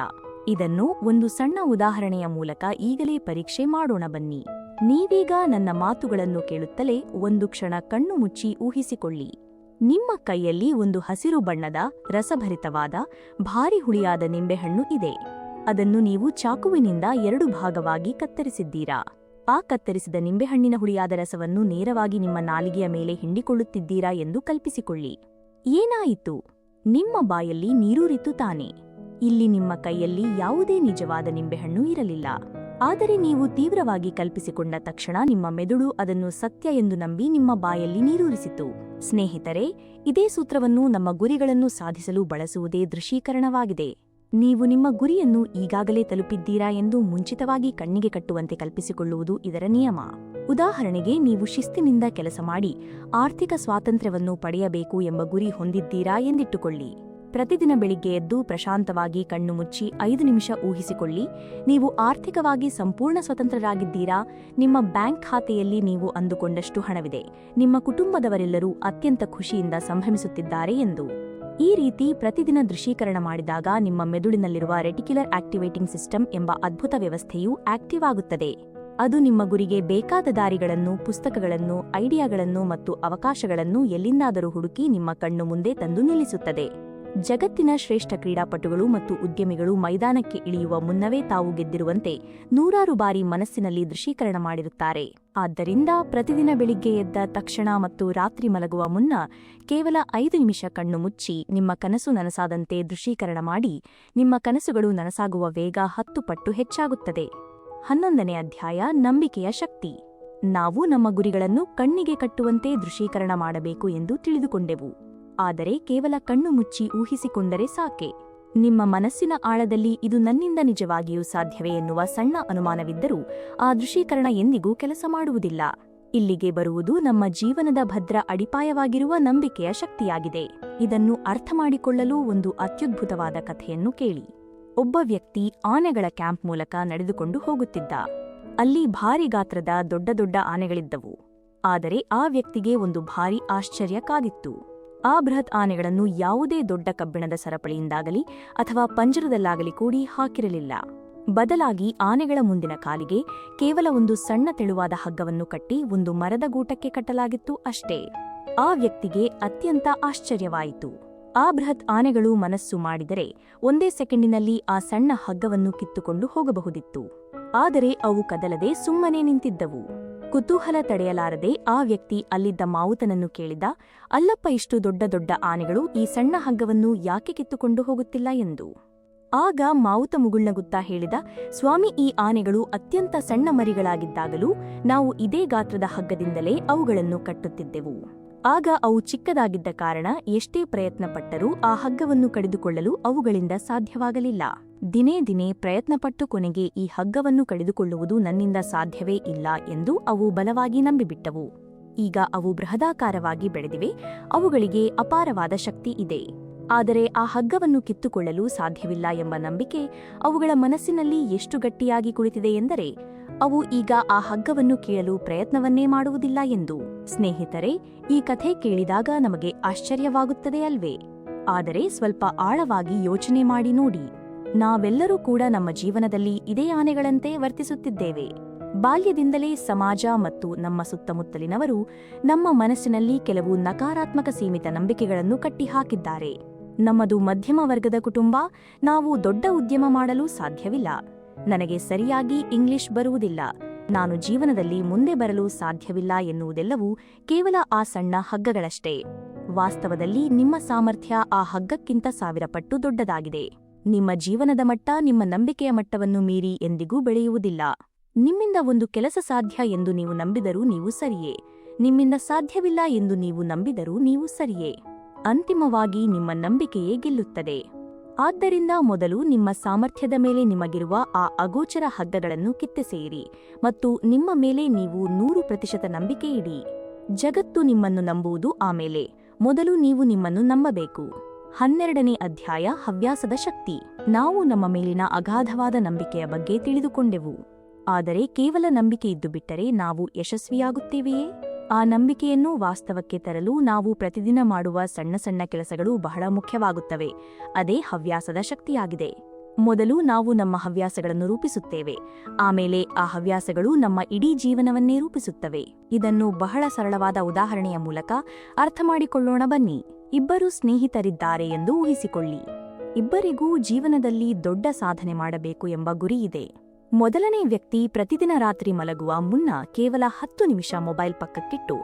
ಇದನ್ನು ಒಂದು ಸಣ್ಣ ಉದಾಹರಣೆಯ ಮೂಲಕ ಈಗಲೇ ಪರೀಕ್ಷೆ ಮಾಡೋಣ ಬನ್ನಿ. ನೀವೀಗ ನನ್ನ ಮಾತುಗಳನ್ನು ಕೇಳುತ್ತಲೇ ಒಂದು ಕ್ಷಣ ಕಣ್ಣು ಮುಚ್ಚಿ ಊಹಿಸಿಕೊಳ್ಳಿ. ನಿಮ್ಮ ಕೈಯಲ್ಲಿ ಒಂದು ಹಸಿರು ಬಣ್ಣದ, ರಸಭರಿತವಾದ, ಭಾರಿ ಹುಳಿಯಾದ ನಿಂಬೆಹಣ್ಣು ಇದೆ. ಅದನ್ನು ನೀವು ಚಾಕುವಿನಿಂದ 2 ಭಾಗವಾಗಿ ಕತ್ತರಿಸಿದ್ದೀರಾ. ಆ ಕತ್ತರಿಸಿದ ನಿಂಬೆಹಣ್ಣಿನ ಹುಳಿಯಾದ ರಸವನ್ನು ನೇರವಾಗಿ ನಿಮ್ಮ ನಾಲಿಗೆಯ ಮೇಲೆ ಹಿಂಡಿಕೊಳ್ಳುತ್ತಿದ್ದೀರಾ ಎಂದು ಕಲ್ಪಿಸಿಕೊಳ್ಳಿ. ಏನಾಯಿತು? ನಿಮ್ಮ ಬಾಯಲ್ಲಿ ನೀರೂರಿತು ತಾನೆ. ಇಲ್ಲಿ ನಿಮ್ಮ ಕೈಯಲ್ಲಿ ಯಾವುದೇ ನಿಜವಾದ ನಿಂಬೆಹಣ್ಣು ಇರಲಿಲ್ಲ. ಆದರೆ ನೀವು ತೀವ್ರವಾಗಿ ಕಲ್ಪಿಸಿಕೊಂಡ ತಕ್ಷಣ ನಿಮ್ಮ ಮೆದುಳು ಅದನ್ನು ಸತ್ಯ ಎಂದು ನಂಬಿ ನಿಮ್ಮ ಬಾಯಲ್ಲಿ ನೀರೂರಿಸಿತು. ಸ್ನೇಹಿತರೆ, ಇದೇ ಸೂತ್ರವನ್ನು ನಮ್ಮ ಗುರಿಗಳನ್ನು ಸಾಧಿಸಲು ಬಳಸುವುದೇ ದೃಶ್ಯೀಕರಣವಾಗಿದೆ. ನೀವು ನಿಮ್ಮ ಗುರಿಯನ್ನು ಈಗಾಗಲೇ ತಲುಪಿದ್ದೀರಾ ಎಂದು ಮುಂಚಿತವಾಗಿ ಕಣ್ಣಿಗೆ ಕಟ್ಟುವಂತೆ ಕಲ್ಪಿಸಿಕೊಳ್ಳುವುದು ಇದರ ನಿಯಮ. ಉದಾಹರಣೆಗೆ, ನೀವು ಶಿಸ್ತಿನಿಂದ ಕೆಲಸ ಮಾಡಿ ಆರ್ಥಿಕ ಸ್ವಾತಂತ್ರ್ಯವನ್ನು ಪಡೆಯಬೇಕು ಎಂಬ ಗುರಿ ಹೊಂದಿದ್ದೀರಾ ಎಂದಿಟ್ಟುಕೊಳ್ಳಿ. ಪ್ರತಿದಿನ ಬೆಳಿಗ್ಗೆ ಎದ್ದು ಪ್ರಶಾಂತವಾಗಿ ಕಣ್ಣು ಮುಚ್ಚಿ 5 ನಿಮಿಷ ಊಹಿಸಿಕೊಳ್ಳಿ, ನೀವು ಆರ್ಥಿಕವಾಗಿ ಸಂಪೂರ್ಣ ಸ್ವತಂತ್ರರಾಗಿದ್ದೀರಾ. ನಿಮ್ಮ ಬ್ಯಾಂಕ್ ಖಾತೆಯಲ್ಲಿ ನೀವು ಅಂದುಕೊಂಡಷ್ಟು ಹಣವಿದೆ. ನಿಮ್ಮ ಕುಟುಂಬದವರೆಲ್ಲರೂ ಅತ್ಯಂತ ಖುಷಿಯಿಂದ ಸಂಭ್ರಮಿಸುತ್ತಿದ್ದಾರೆ ಎಂದು. ಈ ರೀತಿ ಪ್ರತಿದಿನ ದೃಶ್ಯೀಕರಣ ಮಾಡಿದಾಗ ನಿಮ್ಮ ಮೆದುಳಿನಲ್ಲಿರುವ ರೆಟಿಕ್ಯುಲರ್ ಆಕ್ಟಿವೇಟಿಂಗ್ ಸಿಸ್ಟಮ್ ಎಂಬ ಅದ್ಭುತ ವ್ಯವಸ್ಥೆಯು ಆಕ್ಟಿವ್ ಆಗುತ್ತದೆ. ಅದು ನಿಮ್ಮ ಗುರಿಗೆ ಬೇಕಾದ ದಾರಿಗಳನ್ನು, ಪುಸ್ತಕಗಳನ್ನು, ಐಡಿಯಾಗಳನ್ನು ಮತ್ತು ಅವಕಾಶಗಳನ್ನು ಎಲ್ಲಿಂದಾದರೂ ಹುಡುಕಿ ನಿಮ್ಮ ಕಣ್ಣು ಮುಂದೆ ತಂದು ನಿಲ್ಲಿಸುತ್ತದೆ. ಜಗತ್ತಿನ ಶ್ರೇಷ್ಠ ಕ್ರೀಡಾಪಟುಗಳು ಮತ್ತು ಉದ್ಯಮಿಗಳು ಮೈದಾನಕ್ಕೆ ಇಳಿಯುವ ಮುನ್ನವೇ ತಾವು ಗೆದ್ದಿರುವಂತೆ 100 ಬಾರಿ ಮನಸ್ಸಿನಲ್ಲಿ ದೃಶ್ಯೀಕರಣ ಮಾಡಿರುತ್ತಾರೆ. ಆದ್ದರಿಂದ ಪ್ರತಿದಿನ ಬೆಳಿಗ್ಗೆ ಎದ್ದ ತಕ್ಷಣ ಮತ್ತು ರಾತ್ರಿ ಮಲಗುವ ಮುನ್ನ ಕೇವಲ 5 ನಿಮಿಷ ಕಣ್ಣು ಮುಚ್ಚಿ ನಿಮ್ಮ ಕನಸು ನನಸಾದಂತೆ ದೃಶ್ಯೀಕರಣ ಮಾಡಿ. ನಿಮ್ಮ ಕನಸುಗಳು ನನಸಾಗುವ ವೇಗ 10 ಪಟ್ಟು ಹೆಚ್ಚಾಗುತ್ತದೆ. 11ನೇ ಅಧ್ಯಾಯ, ನಂಬಿಕೆಯ ಶಕ್ತಿ. ನಾವು ನಮ್ಮ ಗುರಿಗಳನ್ನು ಕಣ್ಣಿಗೆ ಕಟ್ಟುವಂತೆ ದೃಶ್ಯೀಕರಣ ಮಾಡಬೇಕು ಎಂದು ತಿಳಿದುಕೊಂಡೆವು. ಆದರೆ ಕೇವಲ ಕಣ್ಣು ಮುಚ್ಚಿ ಊಹಿಸಿಕೊಂಡರೆ ಸಾಕೆ? ನಿಮ್ಮ ಮನಸ್ಸಿನ ಆಳದಲ್ಲಿ ಇದು ನನ್ನಿಂದ ನಿಜವಾಗಿಯೂ ಸಾಧ್ಯವೇ ಎನ್ನುವ ಸಣ್ಣ ಅನುಮಾನವಿದ್ದರೂ ಆ ದೃಶ್ಯೀಕರಣ ಎಂದಿಗೂ ಕೆಲಸ ಮಾಡುವುದಿಲ್ಲ. ಇಲ್ಲಿಗೆ ಬರುವುದು ನಮ್ಮ ಜೀವನದ ಭದ್ರ ಅಡಿಪಾಯವಾಗಿರುವ ನಂಬಿಕೆಯ ಶಕ್ತಿಯಾಗಿದೆ. ಇದನ್ನು ಅರ್ಥಮಾಡಿಕೊಳ್ಳಲು ಒಂದು ಅತ್ಯದ್ಭುತವಾದ ಕಥೆಯನ್ನು ಕೇಳಿ. ಒಬ್ಬ ವ್ಯಕ್ತಿ ಆನೆಗಳ ಕ್ಯಾಂಪ್ ಮೂಲಕ ನಡೆದುಕೊಂಡು ಹೋಗುತ್ತಿದ್ದ. ಅಲ್ಲಿ ಭಾರಿ ಗಾತ್ರದ ದೊಡ್ಡ ದೊಡ್ಡ ಆನೆಗಳಿದ್ದವು. ಆದರೆ ಆ ವ್ಯಕ್ತಿಗೆ ಒಂದು ಭಾರಿ ಆಶ್ಚರ್ಯ ಕಾದಿತ್ತು. ಆ ಬೃಹತ್ ಆನೆಗಳನ್ನು ಯಾವುದೇ ದೊಡ್ಡ ಕಬ್ಬಿಣದ ಸರಪಳಿಯಿಂದಾಗಲಿ ಅಥವಾ ಪಂಜರದಲ್ಲಾಗಲಿ ಕೂಡಿ ಹಾಕಿರಲಿಲ್ಲ. ಬದಲಾಗಿ ಆನೆಗಳ ಮುಂದಿನ ಕಾಲಿಗೆ ಕೇವಲ ಒಂದು ಸಣ್ಣ ತೆಳುವಾದ ಹಗ್ಗವನ್ನು ಕಟ್ಟಿ ಒಂದು ಮರದ ಗೂಟಕ್ಕೆ ಕಟ್ಟಲಾಗಿತ್ತು ಅಷ್ಟೇ. ಆ ವ್ಯಕ್ತಿಗೆ ಅತ್ಯಂತ ಆಶ್ಚರ್ಯವಾಯಿತು. ಆ ಬೃಹತ್ ಆನೆಗಳು ಮನಸ್ಸು ಮಾಡಿದರೆ ಒಂದೇ ಸೆಕೆಂಡಿನಲ್ಲಿ ಆ ಸಣ್ಣ ಹಗ್ಗವನ್ನು ಕಿತ್ತುಕೊಂಡು ಹೋಗಬಹುದಿತ್ತು. ಆದರೆ ಅವು ಕದಲದೆ ಸುಮ್ಮನೆ ನಿಂತಿದ್ದವು. ಕುತೂಹಲ ತಡೆಯಲಾರದೆ ಆ ವ್ಯಕ್ತಿ ಅಲ್ಲಿದ್ದ ಮಾವುತನನ್ನು ಕೇಳಿದ, ಅಲ್ಲಪ್ಪ, ಇಷ್ಟು ದೊಡ್ಡ ದೊಡ್ಡ ಆನೆಗಳು ಈ ಸಣ್ಣ ಹಗ್ಗವನ್ನು ಯಾಕೆ ಕಿತ್ತುಕೊಂಡು ಹೋಗುತ್ತಿಲ್ಲ ಎಂದು. ಆಗ ಮಾವುತ ಮುಗುಳ್ನಗುತ್ತಾ ಹೇಳಿದ, ಸ್ವಾಮಿ, ಈ ಆನೆಗಳು ಅತ್ಯಂತ ಸಣ್ಣ ಮರಿಗಳಾಗಿದ್ದಾಗಲೂ ನಾವು ಇದೇ ಗಾತ್ರದ ಹಗ್ಗದಿಂದಲೇ ಅವುಗಳನ್ನು ಕಟ್ಟುತ್ತಿದ್ದೆವು. ಆಗ ಅವು ಚಿಕ್ಕದಾಗಿದ್ದ ಕಾರಣ ಎಷ್ಟೇ ಪ್ರಯತ್ನಪಟ್ಟರೂ ಆ ಹಗ್ಗವನ್ನು ಕಡಿದುಕೊಳ್ಳಲು ಅವುಗಳಿಂದ ಸಾಧ್ಯವಾಗಲಿಲ್ಲ. ದಿನೇ ದಿನೇ ಪ್ರಯತ್ನಪಟ್ಟು ಕೊನೆಗೆ ಈ ಹಗ್ಗವನ್ನು ಕಡಿದುಕೊಳ್ಳುವುದು ನನ್ನಿಂದ ಸಾಧ್ಯವೇ ಇಲ್ಲ ಎಂದು ಅವು ಬಲವಾಗಿ ನಂಬಿಬಿಟ್ಟವು. ಈಗ ಅವು ಬೃಹದಾಕಾರವಾಗಿ ಬೆಳೆದಿವೆ. ಅವುಗಳಿಗೆ ಅಪಾರವಾದ ಶಕ್ತಿ ಇದೆ. ಆದರೆ ಆ ಹಗ್ಗವನ್ನು ಕಿತ್ತುಕೊಳ್ಳಲು ಸಾಧ್ಯವಿಲ್ಲ ಎಂಬ ನಂಬಿಕೆ ಅವುಗಳ ಮನಸ್ಸಿನಲ್ಲಿ ಎಷ್ಟು ಗಟ್ಟಿಯಾಗಿ ಕುಳಿತಿದೆ ಎಂದರೆ ಅವು ಈಗ ಆ ಹಗ್ಗವನ್ನು ಕೀಳಲು ಪ್ರಯತ್ನವನ್ನೇ ಮಾಡುವುದಿಲ್ಲ ಎಂದು. ಸ್ನೇಹಿತರೆ, ಈ ಕಥೆ ಕೇಳಿದಾಗ ನಮಗೆ ಆಶ್ಚರ್ಯವಾಗುತ್ತದೆ ಅಲ್ವೇ? ಆದರೆ ಸ್ವಲ್ಪ ಆಳವಾಗಿ ಯೋಚನೆ ಮಾಡಿ ನೋಡಿ. ನಾವೆಲ್ಲರೂ ಕೂಡ ನಮ್ಮ ಜೀವನದಲ್ಲಿ ಇದೇ ಆನೆಗಳಂತೆ ವರ್ತಿಸುತ್ತಿದ್ದೇವೆ. ಬಾಲ್ಯದಿಂದಲೇ ಸಮಾಜ ಮತ್ತು ನಮ್ಮ ಸುತ್ತಮುತ್ತಲಿನವರು ನಮ್ಮ ಮನಸ್ಸಿನಲ್ಲಿ ಕೆಲವು ನಕಾರಾತ್ಮಕ ಸೀಮಿತ ನಂಬಿಕೆಗಳನ್ನು ಕಟ್ಟಿಹಾಕಿದ್ದಾರೆ. ನಮ್ಮದು ಮಧ್ಯಮ ವರ್ಗದ ಕುಟುಂಬ. ನಾವು ದೊಡ್ಡ ಉದ್ಯಮ ಮಾಡಲು ಸಾಧ್ಯವಿಲ್ಲ. ನನಗೆ ಸರಿಯಾಗಿ ಇಂಗ್ಲಿಷ್ ಬರುವುದಿಲ್ಲ. ನಾನು ಜೀವನದಲ್ಲಿ ಮುಂದೆ ಬರಲು ಸಾಧ್ಯವಿಲ್ಲ ಎನ್ನುವುದೆಲ್ಲವೂ ಕೇವಲ ಆ ಸಣ್ಣ ಹಗ್ಗಗಳಷ್ಟೇ. ವಾಸ್ತವದಲ್ಲಿ ನಿಮ್ಮ ಸಾಮರ್ಥ್ಯ ಆ ಹಗ್ಗಕ್ಕಿಂತ 1000 ಪಟ್ಟು ದೊಡ್ಡದಾಗಿದೆ. ನಿಮ್ಮ ಜೀವನದ ಮಟ್ಟ ನಿಮ್ಮ ನಂಬಿಕೆಯ ಮಟ್ಟವನ್ನು ಮೀರಿ ಎಂದಿಗೂ ಬೆಳೆಯುವುದಿಲ್ಲ. ನಿಮ್ಮಿಂದ ಒಂದು ಕೆಲಸ ಸಾಧ್ಯ ಎಂದು ನೀವು ನಂಬಿದರೂ ನೀವು ಸರಿಯೇ. ನಿಮ್ಮಿಂದ ಸಾಧ್ಯವಿಲ್ಲ ಎಂದು ನೀವು ನಂಬಿದರೂ ನೀವು ಸರಿಯೇ. ಅಂತಿಮವಾಗಿ ನಿಮ್ಮ ನಂಬಿಕೆಯೇ ಗೆಲ್ಲುತ್ತದೆ. ಆದ್ದರಿಂದ ಮೊದಲು ನಿಮ್ಮ ಸಾಮರ್ಥ್ಯದ ಮೇಲೆ ನಿಮಗಿರುವ ಆ ಅಗೋಚರ ಹಗ್ಗಗಳನ್ನು ಕಿತ್ತೆಸೆಯಿರಿ ಮತ್ತು ನಿಮ್ಮ ಮೇಲೆ ನೀವು 100% ನಂಬಿಕೆ ಇಡಿ. ಜಗತ್ತು ನಿಮ್ಮನ್ನು ನಂಬುವುದು ಆಮೇಲೆ. ಮೊದಲು ನೀವು ನಿಮ್ಮನ್ನು ನಂಬಬೇಕು. 12ನೇ ಅಧ್ಯಾಯ, ಹವ್ಯಾಸದ ಶಕ್ತಿ. ನಾವು ನಮ್ಮ ಮೇಲಿನ ಅಗಾಧವಾದ ನಂಬಿಕೆಯ ಬಗ್ಗೆ ತಿಳಿದುಕೊಂಡೆವು. ಆದರೆ ಕೇವಲ ನಂಬಿಕೆ ಇದ್ದು ಬಿಟ್ಟರೆ ನಾವು ಯಶಸ್ವಿಯಾಗುತ್ತೇವೆಯೇ? ಆ ನಂಬಿಕೆಯನ್ನು ವಾಸ್ತವಕ್ಕೆ ತರಲು ನಾವು ಪ್ರತಿದಿನ ಮಾಡುವ ಸಣ್ಣ ಸಣ್ಣ ಕೆಲಸಗಳು ಬಹಳ ಮುಖ್ಯವಾಗುತ್ತವೆ. ಅದೇ ಹವ್ಯಾಸದ ಶಕ್ತಿಯಾಗಿದೆ. ಮೊದಲು ನಾವು ನಮ್ಮ ಹವ್ಯಾಸಗಳನ್ನು ರೂಪಿಸುತ್ತೇವೆ. ಆಮೇಲೆ ಆ ಹವ್ಯಾಸಗಳು ನಮ್ಮ ಇಡೀ ಜೀವನವನ್ನೇ ರೂಪಿಸುತ್ತವೆ. ಇದನ್ನು ಬಹಳ ಸರಳವಾದ ಉದಾಹರಣೆಯ ಮೂಲಕ ಅರ್ಥಮಾಡಿಕೊಳ್ಳೋಣ ಬನ್ನಿ. ಇಬ್ಬರು ಸ್ನೇಹಿತರಿದ್ದಾರೆ ಎಂದು ಊಹಿಸಿಕೊಳ್ಳಿ. ಇಬ್ಬರಿಗೂ ಜೀವನದಲ್ಲಿ ದೊಡ್ಡ ಸಾಧನೆ ಮಾಡಬೇಕು ಎಂಬ ಗುರಿ ಇದೆ. ಮೊದಲನೇ ವ್ಯಕ್ತಿ ಪ್ರತಿದಿನ ರಾತ್ರಿ ಮಲಗುವ ಮುನ್ನ ಕೇವಲ 10 ನಿಮಿಷ ಮೊಬೈಲ್ ಪಕ್ಕಕ್ಕಿಟ್ಟು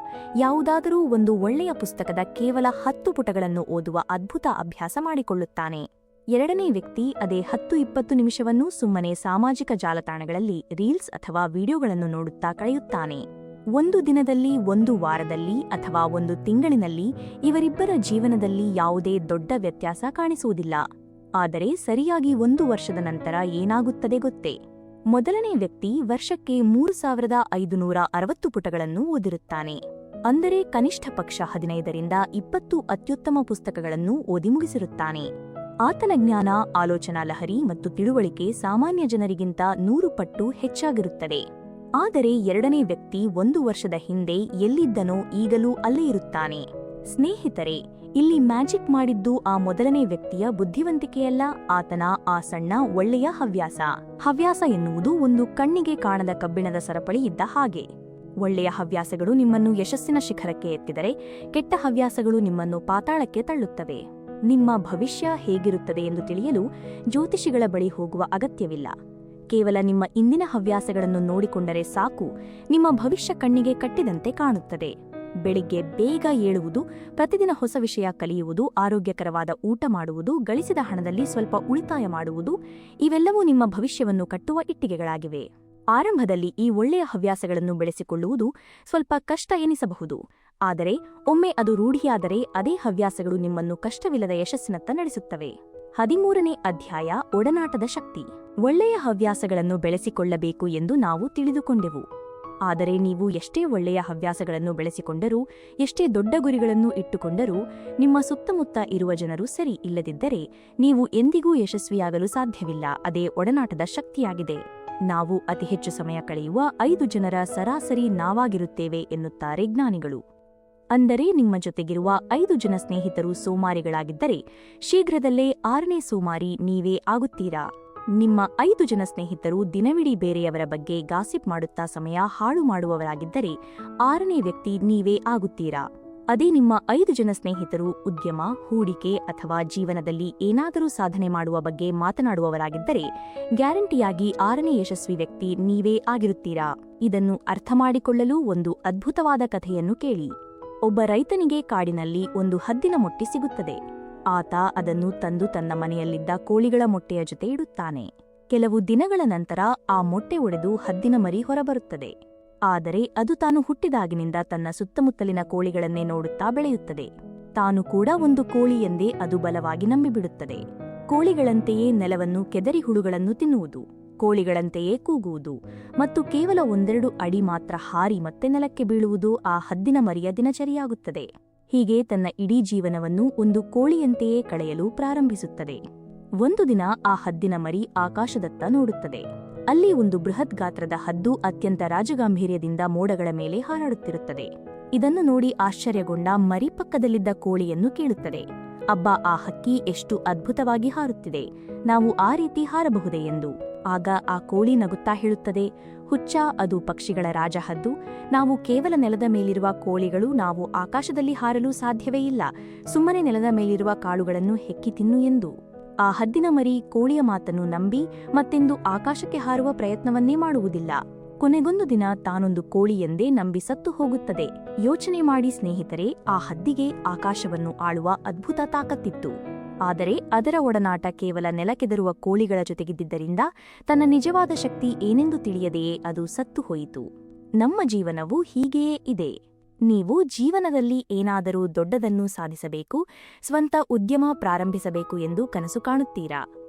ಯಾವುದಾದರೂ ಒಂದು ಒಳ್ಳೆಯ ಪುಸ್ತಕದ ಕೇವಲ 10 ಪುಟಗಳನ್ನು ಓದುವ ಅದ್ಭುತ ಅಭ್ಯಾಸ ಮಾಡಿಕೊಳ್ಳುತ್ತಾನೆ. ಎರಡನೇ ವ್ಯಕ್ತಿ ಅದೇ 10-20 ನಿಮಿಷವನ್ನು ಸುಮ್ಮನೆ ಸಾಮಾಜಿಕ ಜಾಲತಾಣಗಳಲ್ಲಿ ರೀಲ್ಸ್ ಅಥವಾ ವಿಡಿಯೋಗಳನ್ನು ನೋಡುತ್ತಾ ಕಳೆಯುತ್ತಾನೆ. ಒಂದು ದಿನದಲ್ಲಿ, ಒಂದು ವಾರದಲ್ಲಿ ಅಥವಾ ಒಂದು ತಿಂಗಳಿನಲ್ಲಿ ಇವರಿಬ್ಬರ ಜೀವನದಲ್ಲಿ ಯಾವುದೇ ದೊಡ್ಡ ವ್ಯತ್ಯಾಸ ಕಾಣಿಸುವುದಿಲ್ಲ. ಆದರೆ ಸರಿಯಾಗಿ 1 ವರ್ಷದ ನಂತರ ಏನಾಗುತ್ತದೆ ಗೊತ್ತೇ? ಮೊದಲನೇ ವ್ಯಕ್ತಿ ವರ್ಷಕ್ಕೆ 3560 ಪುಟಗಳನ್ನು ಓದಿರುತ್ತಾನೆ. ಅಂದರೆ ಕನಿಷ್ಠ ಪಕ್ಷ 15ರಿಂದ 20 ಅತ್ಯುತ್ತಮ ಪುಸ್ತಕಗಳನ್ನು ಓದಿ ಮುಗಿಸಿರುತ್ತಾನೆ. ಆತನ ಜ್ಞಾನ, ಆಲೋಚನಾ ಲಹರಿ ಮತ್ತು ತಿಳುವಳಿಕೆ ಸಾಮಾನ್ಯ ಜನರಿಗಿಂತ 100 ಪಟ್ಟು ಹೆಚ್ಚಾಗಿರುತ್ತದೆ. ಆದರೆ ಎರಡನೇ ವ್ಯಕ್ತಿ 1 ವರ್ಷದ ಹಿಂದೆ ಎಲ್ಲಿದ್ದನೋ ಈಗಲೂ ಅಲ್ಲೇ ಇರುತ್ತಾನೆ. ಸ್ನೇಹಿತರೆ, ಇಲ್ಲಿ ಮ್ಯಾಜಿಕ್ ಮಾಡಿದ್ದು ಆ ಮೊದಲನೇ ವ್ಯಕ್ತಿಯ ಬುದ್ಧಿವಂತಿಕೆಯಲ್ಲ, ಆತನ ಆ ಸಣ್ಣ ಒಳ್ಳೆಯ ಹವ್ಯಾಸ. ಹವ್ಯಾಸ ಎನ್ನುವುದು ಒಂದು ಕಣ್ಣಿಗೆ ಕಾಣದ ಕಬ್ಬಿಣದ ಸರಪಳಿ ಇದ್ದ ಹಾಗೆ. ಒಳ್ಳೆಯ ಹವ್ಯಾಸಗಳು ನಿಮ್ಮನ್ನು ಯಶಸ್ಸಿನ ಶಿಖರಕ್ಕೆ ಎತ್ತಿದರೆ, ಕೆಟ್ಟ ಹವ್ಯಾಸಗಳು ನಿಮ್ಮನ್ನು ಪಾತಾಳಕ್ಕೆ ತಳ್ಳುತ್ತವೆ. ನಿಮ್ಮ ಭವಿಷ್ಯ ಹೇಗಿರುತ್ತದೆ ಎಂದು ತಿಳಿಯಲು ಜ್ಯೋತಿಷಿಗಳ ಬಳಿ ಹೋಗುವ ಅಗತ್ಯವಿಲ್ಲ. ಕೇವಲ ನಿಮ್ಮ ಇಂದಿನ ಹವ್ಯಾಸಗಳನ್ನು ನೋಡಿಕೊಂಡರೆ ಸಾಕು, ನಿಮ್ಮ ಭವಿಷ್ಯ ಕಣ್ಣಿಗೆ ಕಟ್ಟಿದಂತೆ ಕಾಣುತ್ತದೆ. ಬೆಳಿಗ್ಗೆ ಬೇಗ ಏಳುವುದು, ಪ್ರತಿದಿನ ಹೊಸ ವಿಷಯ ಕಲಿಯುವುದು, ಆರೋಗ್ಯಕರವಾದ ಊಟ ಮಾಡುವುದು, ಗಳಿಸಿದ ಹಣದಲ್ಲಿ ಸ್ವಲ್ಪ ಉಳಿತಾಯ ಮಾಡುವುದು, ಇವೆಲ್ಲವೂ ನಿಮ್ಮ ಭವಿಷ್ಯವನ್ನು ಕಟ್ಟುವ ಇಟ್ಟಿಗೆಗಳಾಗಿವೆ. ಆರಂಭದಲ್ಲಿ ಈ ಒಳ್ಳೆಯ ಹವ್ಯಾಸಗಳನ್ನು ಬೆಳೆಸಿಕೊಳ್ಳುವುದು ಸ್ವಲ್ಪ ಕಷ್ಟ ಎನಿಸಬಹುದು. ಆದರೆ ಒಮ್ಮೆ ಅದು ರೂಢಿಯಾದರೆ ಅದೇ ಹವ್ಯಾಸಗಳು ನಿಮ್ಮನ್ನು ಕಷ್ಟವಿಲ್ಲದ ಯಶಸ್ಸಿನತ್ತ ನಡೆಸುತ್ತವೆ. 13ನೇ ಅಧ್ಯಾಯ, ಒಡನಾಟದ ಶಕ್ತಿ. ಒಳ್ಳೆಯ ಹವ್ಯಾಸಗಳನ್ನು ಬೆಳೆಸಿಕೊಳ್ಳಬೇಕು ಎಂದು ನಾವು ತಿಳಿದುಕೊಂಡೆವು. ಆದರೆ ನೀವು ಎಷ್ಟೇ ಒಳ್ಳೆಯ ಹವ್ಯಾಸಗಳನ್ನು ಬೆಳೆಸಿಕೊಂಡರೂ, ಎಷ್ಟೇ ದೊಡ್ಡ ಗುರಿಗಳನ್ನು ಇಟ್ಟುಕೊಂಡರೂ, ನಿಮ್ಮ ಸುತ್ತಮುತ್ತ ಇರುವ ಜನರು ಸರಿ ಇಲ್ಲದಿದ್ದರೆ ನೀವು ಎಂದಿಗೂ ಯಶಸ್ವಿಯಾಗಲು ಸಾಧ್ಯವಿಲ್ಲ. ಅದೇ ಒಡನಾಟದ ಶಕ್ತಿಯಾಗಿದೆ. ನಾವು ಅತಿ ಹೆಚ್ಚು ಸಮಯ ಕಳೆಯುವ 5 ಜನರ ಸರಾಸರಿ ನಾವಾಗಿರುತ್ತೇವೆ ಎನ್ನುತ್ತಾರೆ ಜ್ಞಾನಿಗಳು. ಅಂದರೆ ನಿಮ್ಮ ಜೊತೆಗಿರುವ 5 ಜನ ಸ್ನೇಹಿತರು ಸೋಮಾರಿಗಳಾಗಿದ್ದರೆ ಶೀಘ್ರದಲ್ಲೇ 6ನೇ ಸೋಮಾರಿ ನೀವೇ ಆಗುತ್ತೀರಾ. ನಿಮ್ಮ 5 ಜನ ಸ್ನೇಹಿತರು ದಿನವಿಡೀ ಬೇರೆಯವರ ಬಗ್ಗೆ ಗಾಸಿಪ್ ಮಾಡುತ್ತಾ ಸಮಯ ಹಾಳು ಮಾಡುವವರಾಗಿದ್ದರೆ 6ನೇ ವ್ಯಕ್ತಿ ನೀವೇ ಆಗುತ್ತೀರಾ. ಅದೇ ನಿಮ್ಮ 5 ಜನ ಸ್ನೇಹಿತರು ಉದ್ಯಮ, ಹೂಡಿಕೆ ಅಥವಾ ಜೀವನದಲ್ಲಿ ಏನಾದರೂ ಸಾಧನೆ ಮಾಡುವ ಬಗ್ಗೆ ಮಾತನಾಡುವವರಾಗಿದ್ದರೆ ಗ್ಯಾರಂಟಿಯಾಗಿ 6ನೇ ಯಶಸ್ವಿ ವ್ಯಕ್ತಿ ನೀವೇ ಆಗಿರುತ್ತೀರಾ. ಇದನ್ನು ಅರ್ಥಮಾಡಿಕೊಳ್ಳಲು ಒಂದು ಅದ್ಭುತವಾದ ಕಥೆಯನ್ನು ಕೇಳಿ. ಒಬ್ಬ ರೈತನಿಗೆ ಕಾಡಿನಲ್ಲಿ ಒಂದು ಹದ್ದಿನ ಮೊಟ್ಟೆ ಸಿಗುತ್ತದೆ. ಆತ ಅದನ್ನು ತಂದು ತನ್ನ ಮನೆಯಲ್ಲಿದ್ದ ಕೋಳಿಗಳ ಮೊಟ್ಟೆಯ ಜೊತೆ ಇಡುತ್ತಾನೆ. ಕೆಲವು ದಿನಗಳ ನಂತರ ಆ ಮೊಟ್ಟೆ ಒಡೆದು ಹದ್ದಿನ ಮರಿ ಹೊರಬರುತ್ತದೆ. ಆದರೆ ಅದು ತಾನು ಹುಟ್ಟಿದಾಗಿನಿಂದ ತನ್ನ ಸುತ್ತಮುತ್ತಲಿನ ಕೋಳಿಗಳನ್ನೇ ನೋಡುತ್ತಾ ಬೆಳೆಯುತ್ತದೆ. ತಾನು ಕೂಡ ಒಂದು ಕೋಳಿ ಎಂದೇ ಅದು ಬಲವಾಗಿ ನಂಬಿಬಿಡುತ್ತದೆ. ಕೋಳಿಗಳಂತೆಯೇ ನೆಲವನ್ನು ಕೆದರಿ ಹುಳುಗಳನ್ನು ತಿನ್ನುವುದು, ಕೋಳಿಗಳಂತೆಯೇ ಕೂಗುವುದು ಮತ್ತು ಕೇವಲ 1-2 ಅಡಿ ಮಾತ್ರ ಹಾರಿ ಮತ್ತೆ ನೆಲಕ್ಕೆ ಬೀಳುವುದು ಆ ಹದ್ದಿನ ಮರಿಯ ದಿನಚರಿಯಾಗುತ್ತದೆ. ಹೀಗೆ ತನ್ನ ಇಡೀ ಜೀವನವನ್ನು ಒಂದು ಕೋಳಿಯಂತೆಯೇ ಕಳೆಯಲು ಪ್ರಾರಂಭಿಸುತ್ತದೆ. ಒಂದು ದಿನ ಆ ಹದ್ದಿನ ಮರಿ ಆಕಾಶದತ್ತ ನೋಡುತ್ತದೆ. ಅಲ್ಲಿ ಒಂದು ಬೃಹತ್ ಗಾತ್ರದ ಹದ್ದು ಅತ್ಯಂತ ರಾಜಗಾಂಭೀರ್ಯದಿಂದ ಮೋಡಗಳ ಮೇಲೆ ಹಾರಾಡುತ್ತಿರುತ್ತದೆ. ಇದನ್ನು ನೋಡಿ ಆಶ್ಚರ್ಯಗೊಂಡ ಮರಿ ಪಕ್ಕದಲ್ಲಿದ್ದ ಕೋಳಿಯನ್ನು ಕೇಳುತ್ತದೆ, ಅಬ್ಬಾ, ಆ ಹಕ್ಕಿ ಎಷ್ಟು ಅದ್ಭುತವಾಗಿ ಹಾರುತ್ತಿದೆ, ನಾವು ಆ ರೀತಿ ಹಾರಬಹುದೇ ಎಂದು. ಆಗ ಆ ಕೋಳಿ ನಗುತ್ತಾ ಹೇಳುತ್ತದೆ, ಹುಚ್ಚ, ಅದು ಪಕ್ಷಿಗಳ ರಾಜಹದ್ದು, ನಾವು ಕೇವಲ ನೆಲದ ಮೇಲಿರುವ ಕೋಳಿಗಳು, ನಾವು ಆಕಾಶದಲ್ಲಿ ಹಾರಲು ಸಾಧ್ಯವೇ ಇಲ್ಲ, ಸುಮ್ಮನೆ ನೆಲದ ಮೇಲಿರುವ ಕಾಳುಗಳನ್ನು ಹೆಕ್ಕಿ ತಿನ್ನು ಎಂದು. ಆ ಹದ್ದಿನ ಮರಿ ಕೋಳಿಯ ಮಾತನ್ನು ನಂಬಿ ಮತ್ತೆಂದು ಆಕಾಶಕ್ಕೆ ಹಾರುವ ಪ್ರಯತ್ನವನ್ನೇ ಮಾಡುವುದಿಲ್ಲ. ಕೊನೆಗೊಂದು ದಿನ ತಾನೊಂದು ಕೋಳಿ ಎಂದೇ ನಂಬಿ ಸತ್ತು ಹೋಗುತ್ತದೆ. ಯೋಚನೆ ಮಾಡಿ ಸ್ನೇಹಿತರೆ, ಆ ಹದ್ದಿಗೆ ಆಕಾಶವನ್ನು ಆಳುವ ಅದ್ಭುತ ತಾಕತ್ತಿತ್ತು. ಆದರೆ ಅದರ ಒಡನಾಟ ಕೇವಲ ನೆಲಕೆದರುವ ಕೋಳಿಗಳ ಜೊತೆಗಿದ್ದರಿಂದ ತನ್ನ ನಿಜವಾದ ಶಕ್ತಿ ಏನೆಂದು ತಿಳಿಯದೆಯೇ ಅದು ಸತ್ತು ಹೋಯಿತು. ನಮ್ಮ ಜೀವನವೂ ಹೀಗೆಯೇ ಇದೆ. ನೀವು ಜೀವನದಲ್ಲಿ ಏನಾದರೂ ದೊಡ್ಡದನ್ನು ಸಾಧಿಸಬೇಕು, ಸ್ವಂತ ಉದ್ಯಮ ಪ್ರಾರಂಭಿಸಬೇಕು ಎಂದು ಕನಸು ಕಾಣುತ್ತೀರಾ.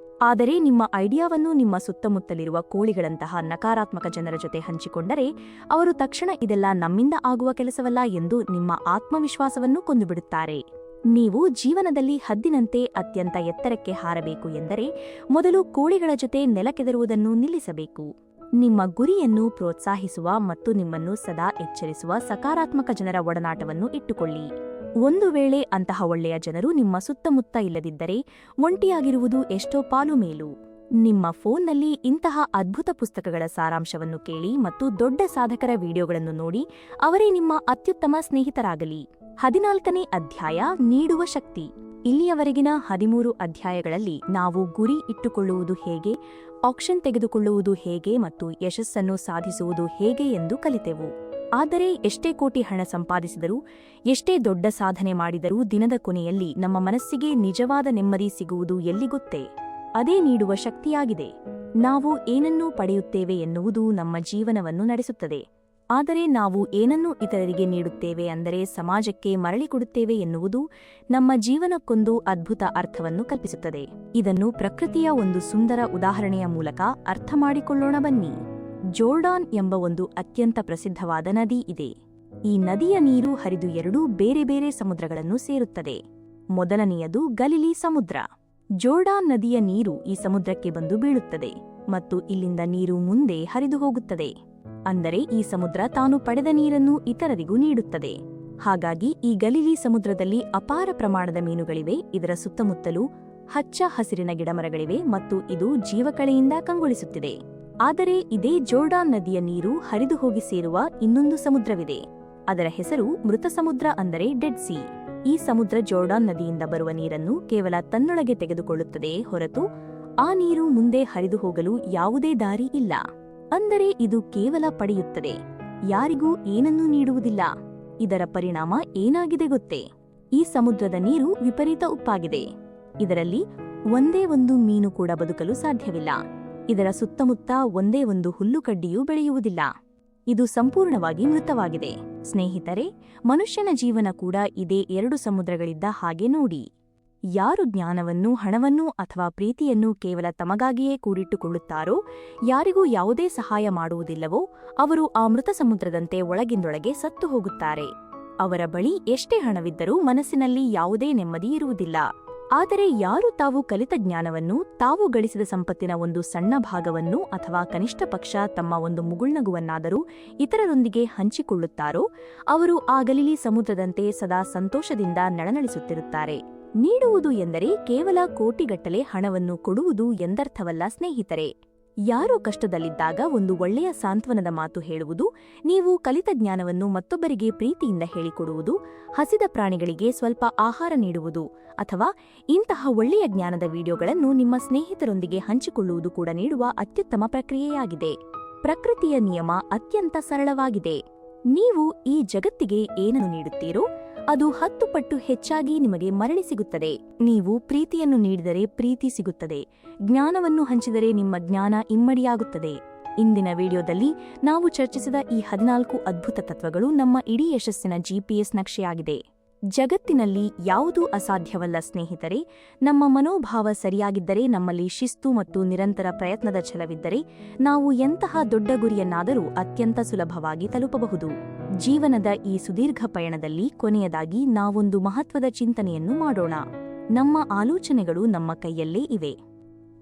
ಆದರೆ ನಿಮ್ಮ ಐಡಿಯಾವನ್ನು ನಿಮ್ಮ ಸುತ್ತಮುತ್ತಲಿರುವ ಕೋಳಿಗಳಂತಹ ನಕಾರಾತ್ಮಕ ಜನರ ಜೊತೆ ಹಂಚಿಕೊಂಡರೆ ಅವರು ತಕ್ಷಣ ಇದೆಲ್ಲ ನಮ್ಮಿಂದ ಆಗುವ ಕೆಲಸವಲ್ಲ ಎಂದು ನಿಮ್ಮ ಆತ್ಮವಿಶ್ವಾಸವನ್ನು ಕೊಂದುಬಿಡುತ್ತಾರೆ. ನೀವು ಜೀವನದಲ್ಲಿ ಹದ್ದಿನಂತೆ ಅತ್ಯಂತ ಎತ್ತರಕ್ಕೆ ಹಾರಬೇಕು ಎಂದರೆ ಮೊದಲು ಕೋಳಿಗಳ ಜೊತೆ ನೆಲಕೆದರುವುದನ್ನು ನಿಲ್ಲಿಸಬೇಕು. ನಿಮ್ಮ ಗುರಿಯನ್ನು ಪ್ರೋತ್ಸಾಹಿಸುವ ಮತ್ತು ನಿಮ್ಮನ್ನು ಸದಾ ಎಚ್ಚರಿಸುವ ಸಕಾರಾತ್ಮಕ ಜನರ ಒಡನಾಟವನ್ನು ಇಟ್ಟುಕೊಳ್ಳಿ. ಒಂದು ವೇಳೆ ಅಂತಹ ಒಳ್ಳೆಯ ಜನರು ನಿಮ್ಮ ಸುತ್ತಮುತ್ತ ಇಲ್ಲದಿದ್ದರೆ ಒಂಟಿಯಾಗಿರುವುದು ಎಷ್ಟೋ ಪಾಲು ಮೇಲು. ನಿಮ್ಮ ಫೋನ್ನಲ್ಲಿ ಇಂತಹ ಅದ್ಭುತ ಪುಸ್ತಕಗಳ ಸಾರಾಂಶವನ್ನು ಕೇಳಿ ಮತ್ತು ದೊಡ್ಡ ಸಾಧಕರ ವಿಡಿಯೋಗಳನ್ನು ನೋಡಿ ಅವರೇ ನಿಮ್ಮ ಅತ್ಯುತ್ತಮ ಸ್ನೇಹಿತರಾಗಲಿ. 14ನೇ ಅಧ್ಯಾಯ, ನೀಡುವ ಶಕ್ತಿ. ಇಲ್ಲಿಯವರೆಗಿನ 13 ಅಧ್ಯಾಯಗಳಲ್ಲಿ ನಾವು ಗುರಿ ಇಟ್ಟುಕೊಳ್ಳುವುದು ಹೇಗೆ, ಆಕ್ಷನ್ ತೆಗೆದುಕೊಳ್ಳುವುದು ಹೇಗೆ ಮತ್ತು ಯಶಸ್ಸನ್ನು ಸಾಧಿಸುವುದು ಹೇಗೆ ಎಂದು ಕಲಿತೆವು. ಆದರೆ ಎಷ್ಟೇ ಕೋಟಿ ಹಣ ಸಂಪಾದಿಸಿದರೂ, ಎಷ್ಟೇ ದೊಡ್ಡ ಸಾಧನೆ ಮಾಡಿದರೂ ದಿನದ ಕೊನೆಯಲ್ಲಿ ನಮ್ಮ ಮನಸ್ಸಿಗೆ ನಿಜವಾದ ನೆಮ್ಮದಿ ಸಿಗುವುದು ಎಲ್ಲಿ ಗೊತ್ತೇ? ಅದೇ ನೀಡುವ ಶಕ್ತಿಯಾಗಿದೆ. ನಾವು ಏನನ್ನೂ ಪಡೆಯುತ್ತೇವೆ ಎನ್ನುವುದು ನಮ್ಮ ಜೀವನವನ್ನು ನಡೆಸುತ್ತದೆ. ಆದರೆ ನಾವು ಏನನ್ನು ಇತರರಿಗೆ ನೀಡುತ್ತೇವೆ ಅಂದರೆ ಸಮಾಜಕ್ಕೆ ಮರಳಿಕೊಡುತ್ತೇವೆ ಎನ್ನುವುದು ನಮ್ಮ ಜೀವನಕ್ಕೊಂದು ಅದ್ಭುತ ಅರ್ಥವನ್ನು ಕಲ್ಪಿಸುತ್ತದೆ. ಇದನ್ನು ಪ್ರಕೃತಿಯ ಒಂದು ಸುಂದರ ಉದಾಹರಣೆಯ ಮೂಲಕ ಅರ್ಥಮಾಡಿಕೊಳ್ಳೋಣ ಬನ್ನಿ. ಜೋರ್ಡಾನ್ ಎಂಬ ಒಂದು ಅತ್ಯಂತ ಪ್ರಸಿದ್ಧವಾದ ನದಿ ಇದೆ. ಈ ನದಿಯ ನೀರು ಹರಿದು ಎರಡೂ ಬೇರೆ ಬೇರೆ ಸಮುದ್ರಗಳನ್ನು ಸೇರುತ್ತದೆ. ಮೊದಲನೆಯದು ಗಲಿಲಿ ಸಮುದ್ರ. ಜೋರ್ಡಾನ್ ನದಿಯ ನೀರು ಈ ಸಮುದ್ರಕ್ಕೆ ಬಂದು ಬೀಳುತ್ತದೆ ಮತ್ತು ಇಲ್ಲಿಂದ ನೀರು ಮುಂದೆ ಹರಿದು ಹೋಗುತ್ತದೆ. ಅಂದರೆ ಈ ಸಮುದ್ರ ತಾನು ಪಡೆದ ನೀರನ್ನು ಇತರರಿಗೂ ನೀಡುತ್ತದೆ. ಹಾಗಾಗಿ ಈ ಗಲಿಲಿ ಸಮುದ್ರದಲ್ಲಿ ಅಪಾರ ಪ್ರಮಾಣದ ಮೀನುಗಳಿವೆ. ಇದರ ಸುತ್ತಮುತ್ತಲೂ ಹಚ್ಚ ಹಸಿರಿನ ಗಿಡಮರಗಳಿವೆ ಮತ್ತು ಇದು ಜೀವಕಳೆಯಿಂದ ಕಂಗೊಳಿಸುತ್ತಿದೆ. ಆದರೆ ಇದೇ ಜೋರ್ಡಾನ್ ನದಿಯ ನೀರು ಹರಿದು ಹೋಗಿ ಸೇರುವ ಇನ್ನೊಂದು ಸಮುದ್ರವಿದೆ. ಅದರ ಹೆಸರು ಮೃತ ಸಮುದ್ರ, ಅಂದರೆ ಡೆಡ್ ಸೀ. ಈ ಸಮುದ್ರ ಜೋರ್ಡಾನ್ ನದಿಯಿಂದ ಬರುವ ನೀರನ್ನು ಕೇವಲ ತನ್ನೊಳಗೆ ತೆಗೆದುಕೊಳ್ಳುತ್ತದೆಯೇ ಹೊರತು ಆ ನೀರು ಮುಂದೆ ಹರಿದು ಹೋಗಲು ಯಾವುದೇ ದಾರಿ ಇಲ್ಲ. ಅಂದರೆ ಇದು ಕೇವಲ ಪಡೆಯುತ್ತದೆ, ಯಾರಿಗೂ ಏನನ್ನೂ ನೀಡುವುದಿಲ್ಲ. ಇದರ ಪರಿಣಾಮ ಏನಾಗಿದೆ ಗೊತ್ತೇ? ಈ ಸಮುದ್ರದ ನೀರು ವಿಪರೀತ ಉಪ್ಪಾಗಿದೆ. ಇದರಲ್ಲಿ ಒಂದೇ ಒಂದು ಮೀನು ಕೂಡ ಬದುಕಲು ಸಾಧ್ಯವಿಲ್ಲ. ಇದರ ಸುತ್ತಮುತ್ತ ಒಂದೇ ಒಂದು ಹುಲ್ಲುಕಡ್ಡಿಯೂ ಬೆಳೆಯುವುದಿಲ್ಲ. ಇದು ಸಂಪೂರ್ಣವಾಗಿ ಮೃತವಾಗಿದೆ. ಸ್ನೇಹಿತರೆ, ಮನುಷ್ಯನ ಜೀವನ ಕೂಡ ಇದೇ ಎರಡು ಸಮುದ್ರಗಳಿದ್ದ ಹಾಗೆ ನೋಡಿ. ಯಾರು ಜ್ಞಾನವನ್ನು, ಹಣವನ್ನು ಅಥವಾ ಪ್ರೀತಿಯನ್ನು ಕೇವಲ ತಮಗಾಗಿಯೇ ಕೂಡಿಟ್ಟುಕೊಳ್ಳುತ್ತಾರೋ, ಯಾರಿಗೂ ಯಾವುದೇ ಸಹಾಯ ಮಾಡುವುದಿಲ್ಲವೋ, ಅವರು ಆ ಮೃತ ಸಮುದ್ರದಂತೆ ಒಳಗಿಂದೊಳಗೆ ಸತ್ತು ಹೋಗುತ್ತಾರೆ. ಅವರ ಬಳಿ ಎಷ್ಟೇ ಹಣವಿದ್ದರೂ ಮನಸ್ಸಿನಲ್ಲಿ ಯಾವುದೇ ನೆಮ್ಮದಿ ಇರುವುದಿಲ್ಲ. ಆದರೆ ಯಾರು ತಾವು ಕಲಿತ ಜ್ಞಾನವನ್ನು, ತಾವು ಗಳಿಸಿದ ಸಂಪತ್ತಿನ ಒಂದು ಸಣ್ಣ ಭಾಗವನ್ನು ಅಥವಾ ಕನಿಷ್ಠ ಪಕ್ಷ ತಮ್ಮ ಒಂದು ಮುಗುಳ್ನಗುವನ್ನಾದರೂ ಇತರರೊಂದಿಗೆ ಹಂಚಿಕೊಳ್ಳುತ್ತಾರೋ, ಅವರು ಆ ಗಲಿಲಿ ಸಮುದ್ರದಂತೆ ಸದಾ ಸಂತೋಷದಿಂದ ನಳನಳಿಸುತ್ತಿರುತ್ತಾರೆ. ನೀಡುವುದು ಎಂದರೆ ಕೇವಲ ಕೋಟಿಗಟ್ಟಲೆ ಹಣವನ್ನು ಕೊಡುವುದು ಎಂದರ್ಥವಲ್ಲ ಸ್ನೇಹಿತರೆ. ಯಾರೋ ಕಷ್ಟದಲ್ಲಿದ್ದಾಗ ಒಂದು ಒಳ್ಳೆಯ ಸಾಂತ್ವನದ ಮಾತು ಹೇಳುವುದು, ನೀವು ಕಲಿತ ಜ್ಞಾನವನ್ನು ಮತ್ತೊಬ್ಬರಿಗೆ ಪ್ರೀತಿಯಿಂದ ಹೇಳಿಕೊಡುವುದು, ಹಸಿದ ಪ್ರಾಣಿಗಳಿಗೆ ಸ್ವಲ್ಪ ಆಹಾರ ನೀಡುವುದು ಅಥವಾ ಇಂತಹ ಒಳ್ಳೆಯ ಜ್ಞಾನದ ವಿಡಿಯೋಗಳನ್ನು ನಿಮ್ಮ ಸ್ನೇಹಿತರೊಂದಿಗೆ ಹಂಚಿಕೊಳ್ಳುವುದು ಕೂಡ ನೀಡುವ ಅತ್ಯುತ್ತಮ ಪ್ರಕ್ರಿಯೆಯಾಗಿದೆ. ಪ್ರಕೃತಿಯ ನಿಯಮ ಅತ್ಯಂತ ಸರಳವಾಗಿದೆ. ನೀವು ಈ ಜಗತ್ತಿಗೆ ಏನನ್ನು ನೀಡುತ್ತೀರೋ ಅದು 10 ಪಟ್ಟು ಹೆಚ್ಚಾಗಿ ನಿಮಗೆ ಮರಳಿ ಸಿಗುತ್ತದೆ. ನೀವು ಪ್ರೀತಿಯನ್ನು ನೀಡಿದರೆ ಪ್ರೀತಿ ಸಿಗುತ್ತದೆ. ಜ್ಞಾನವನ್ನು ಹಂಚಿದರೆ ನಿಮ್ಮ ಜ್ಞಾನ ಇಮ್ಮಡಿಯಾಗುತ್ತದೆ. ಇಂದಿನ ವಿಡಿಯೋದಲ್ಲಿ ನಾವು ಚರ್ಚಿಸಿದ ಈ 14 ಅದ್ಭುತ ತತ್ವಗಳು ನಮ್ಮ ಇಡೀ ಯಶಸ್ಸಿನ GPS ನಕ್ಷೆಯಾಗಿದೆ. ಜಗತ್ತಿನಲ್ಲಿ ಯಾವುದೂ ಅಸಾಧ್ಯವಲ್ಲ ಸ್ನೇಹಿತರೆ. ನಮ್ಮ ಮನೋಭಾವ ಸರಿಯಾಗಿದ್ದರೆ, ನಮ್ಮಲ್ಲಿ ಶಿಸ್ತು ಮತ್ತು ನಿರಂತರ ಪ್ರಯತ್ನದ ಛಲವಿದ್ದರೆ, ನಾವು ಎಂತಹ ದೊಡ್ಡ ಗುರಿಯನ್ನಾದರೂ ಅತ್ಯಂತ ಸುಲಭವಾಗಿ ತಲುಪಬಹುದು. ಜೀವನದ ಈ ಸುದೀರ್ಘ ಪಯಣದಲ್ಲಿ ಕೊನೆಯದಾಗಿ ನಾವೊಂದು ಮಹತ್ವದ ಚಿಂತನೆಯನ್ನು ಮಾಡೋಣ. ನಮ್ಮ ಆಲೋಚನೆಗಳು ನಮ್ಮ ಕೈಯಲ್ಲೇ ಇವೆ.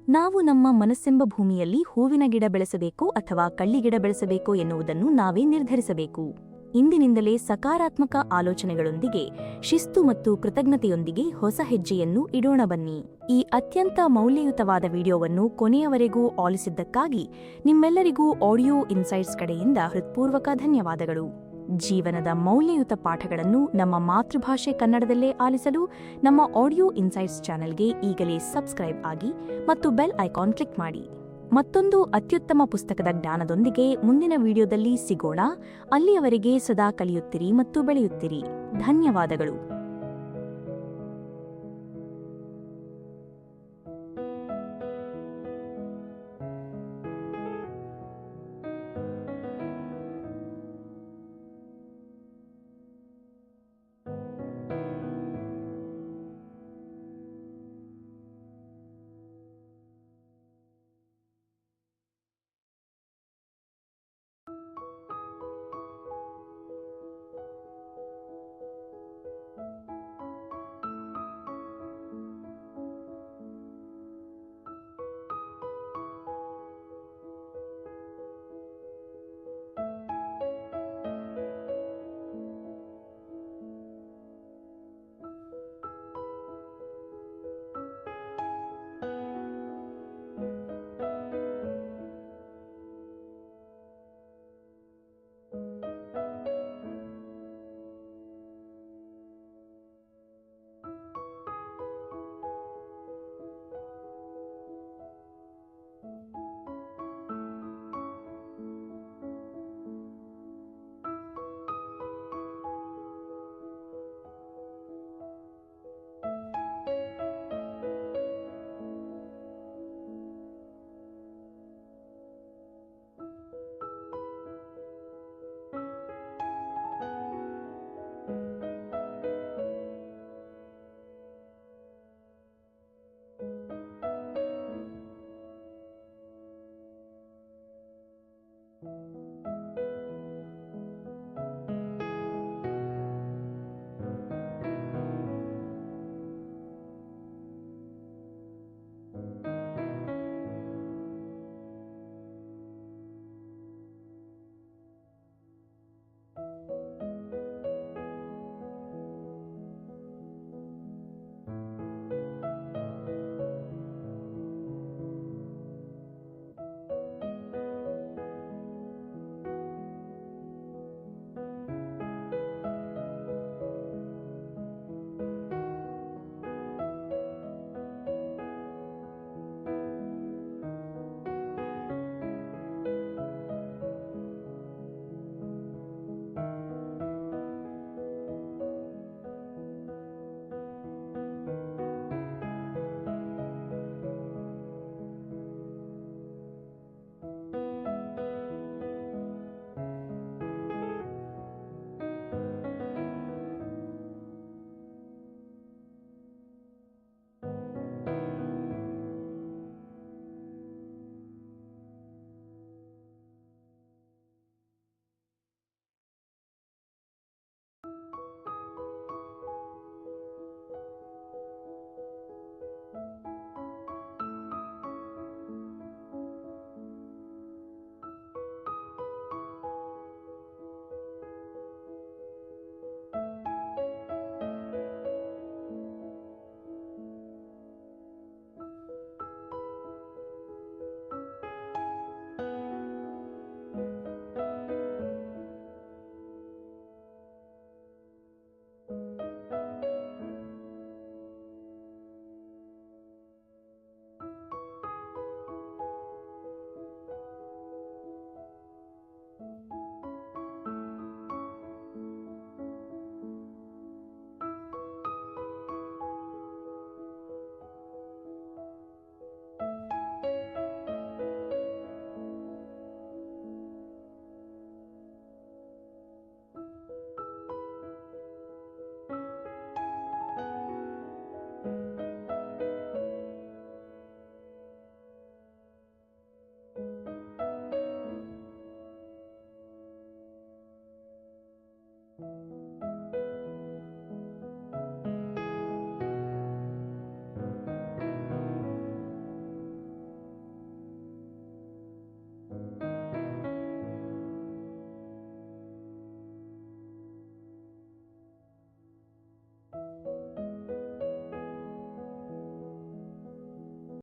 ನಾವು ನಮ್ಮ ಮನಸ್ಸೆಂಬ ಭೂಮಿಯಲ್ಲಿ ಹೂವಿನ ಗಿಡ ಬೆಳೆಸಬೇಕೋ ಅಥವಾ ಕಳ್ಳಿಗಿಡ ಬೆಳೆಸಬೇಕೋ ಎನ್ನುವುದನ್ನು ನಾವೇ ನಿರ್ಧರಿಸಬೇಕು. ಇಂದಿನಿಂದಲೇ ಸಕಾರಾತ್ಮಕ ಆಲೋಚನೆಗಳೊಂದಿಗೆ, ಶಿಸ್ತು ಮತ್ತು ಕೃತಜ್ಞತೆಯೊಂದಿಗೆ ಹೊಸ ಹೆಜ್ಜೆಯನ್ನು ಇಡೋಣ ಬನ್ನಿ. ಈ ಅತ್ಯಂತ ಮೌಲ್ಯಯುತವಾದ ವಿಡಿಯೋವನ್ನು ಕೊನೆಯವರೆಗೂ ಆಲಿಸಿದ್ದಕ್ಕಾಗಿ ನಿಮ್ಮೆಲ್ಲರಿಗೂ ಆಡಿಯೋ ಇನ್ಸೈಟ್ಸ್ ಕಡೆಯಿಂದ ಹೃತ್ಪೂರ್ವಕ ಧನ್ಯವಾದಗಳು. ಜೀವನದ ಮೌಲ್ಯಯುತ ಪಾಠಗಳನ್ನು ನಮ್ಮ ಮಾತೃಭಾಷೆ ಕನ್ನಡದಲ್ಲೇ ಆಲಿಸಲು ನಮ್ಮ ಆಡಿಯೋ ಇನ್ಸೈಟ್ಸ್ ಚಾನೆಲ್ಗೆ ಈಗಲೇ ಸಬ್ಸ್ಕ್ರೈಬ್ ಆಗಿ ಮತ್ತು ಬೆಲ್ ಐಕಾನ್ ಕ್ಲಿಕ್ ಮಾಡಿ. ಮತ್ತೊಂದು ಅತ್ಯುತ್ತಮ ಪುಸ್ತಕದ ಜ್ಞಾನದೊಂದಿಗೆ ಮುಂದಿನ ವಿಡಿಯೋದಲ್ಲಿ ಸಿಗೋಣ. ಅಲ್ಲಿಯವರೆಗೆ ಸದಾ ಕಲಿಯುತ್ತಿರಿ ಮತ್ತು ಬೆಳೆಯುತ್ತಿರಿ. ಧನ್ಯವಾದಗಳು.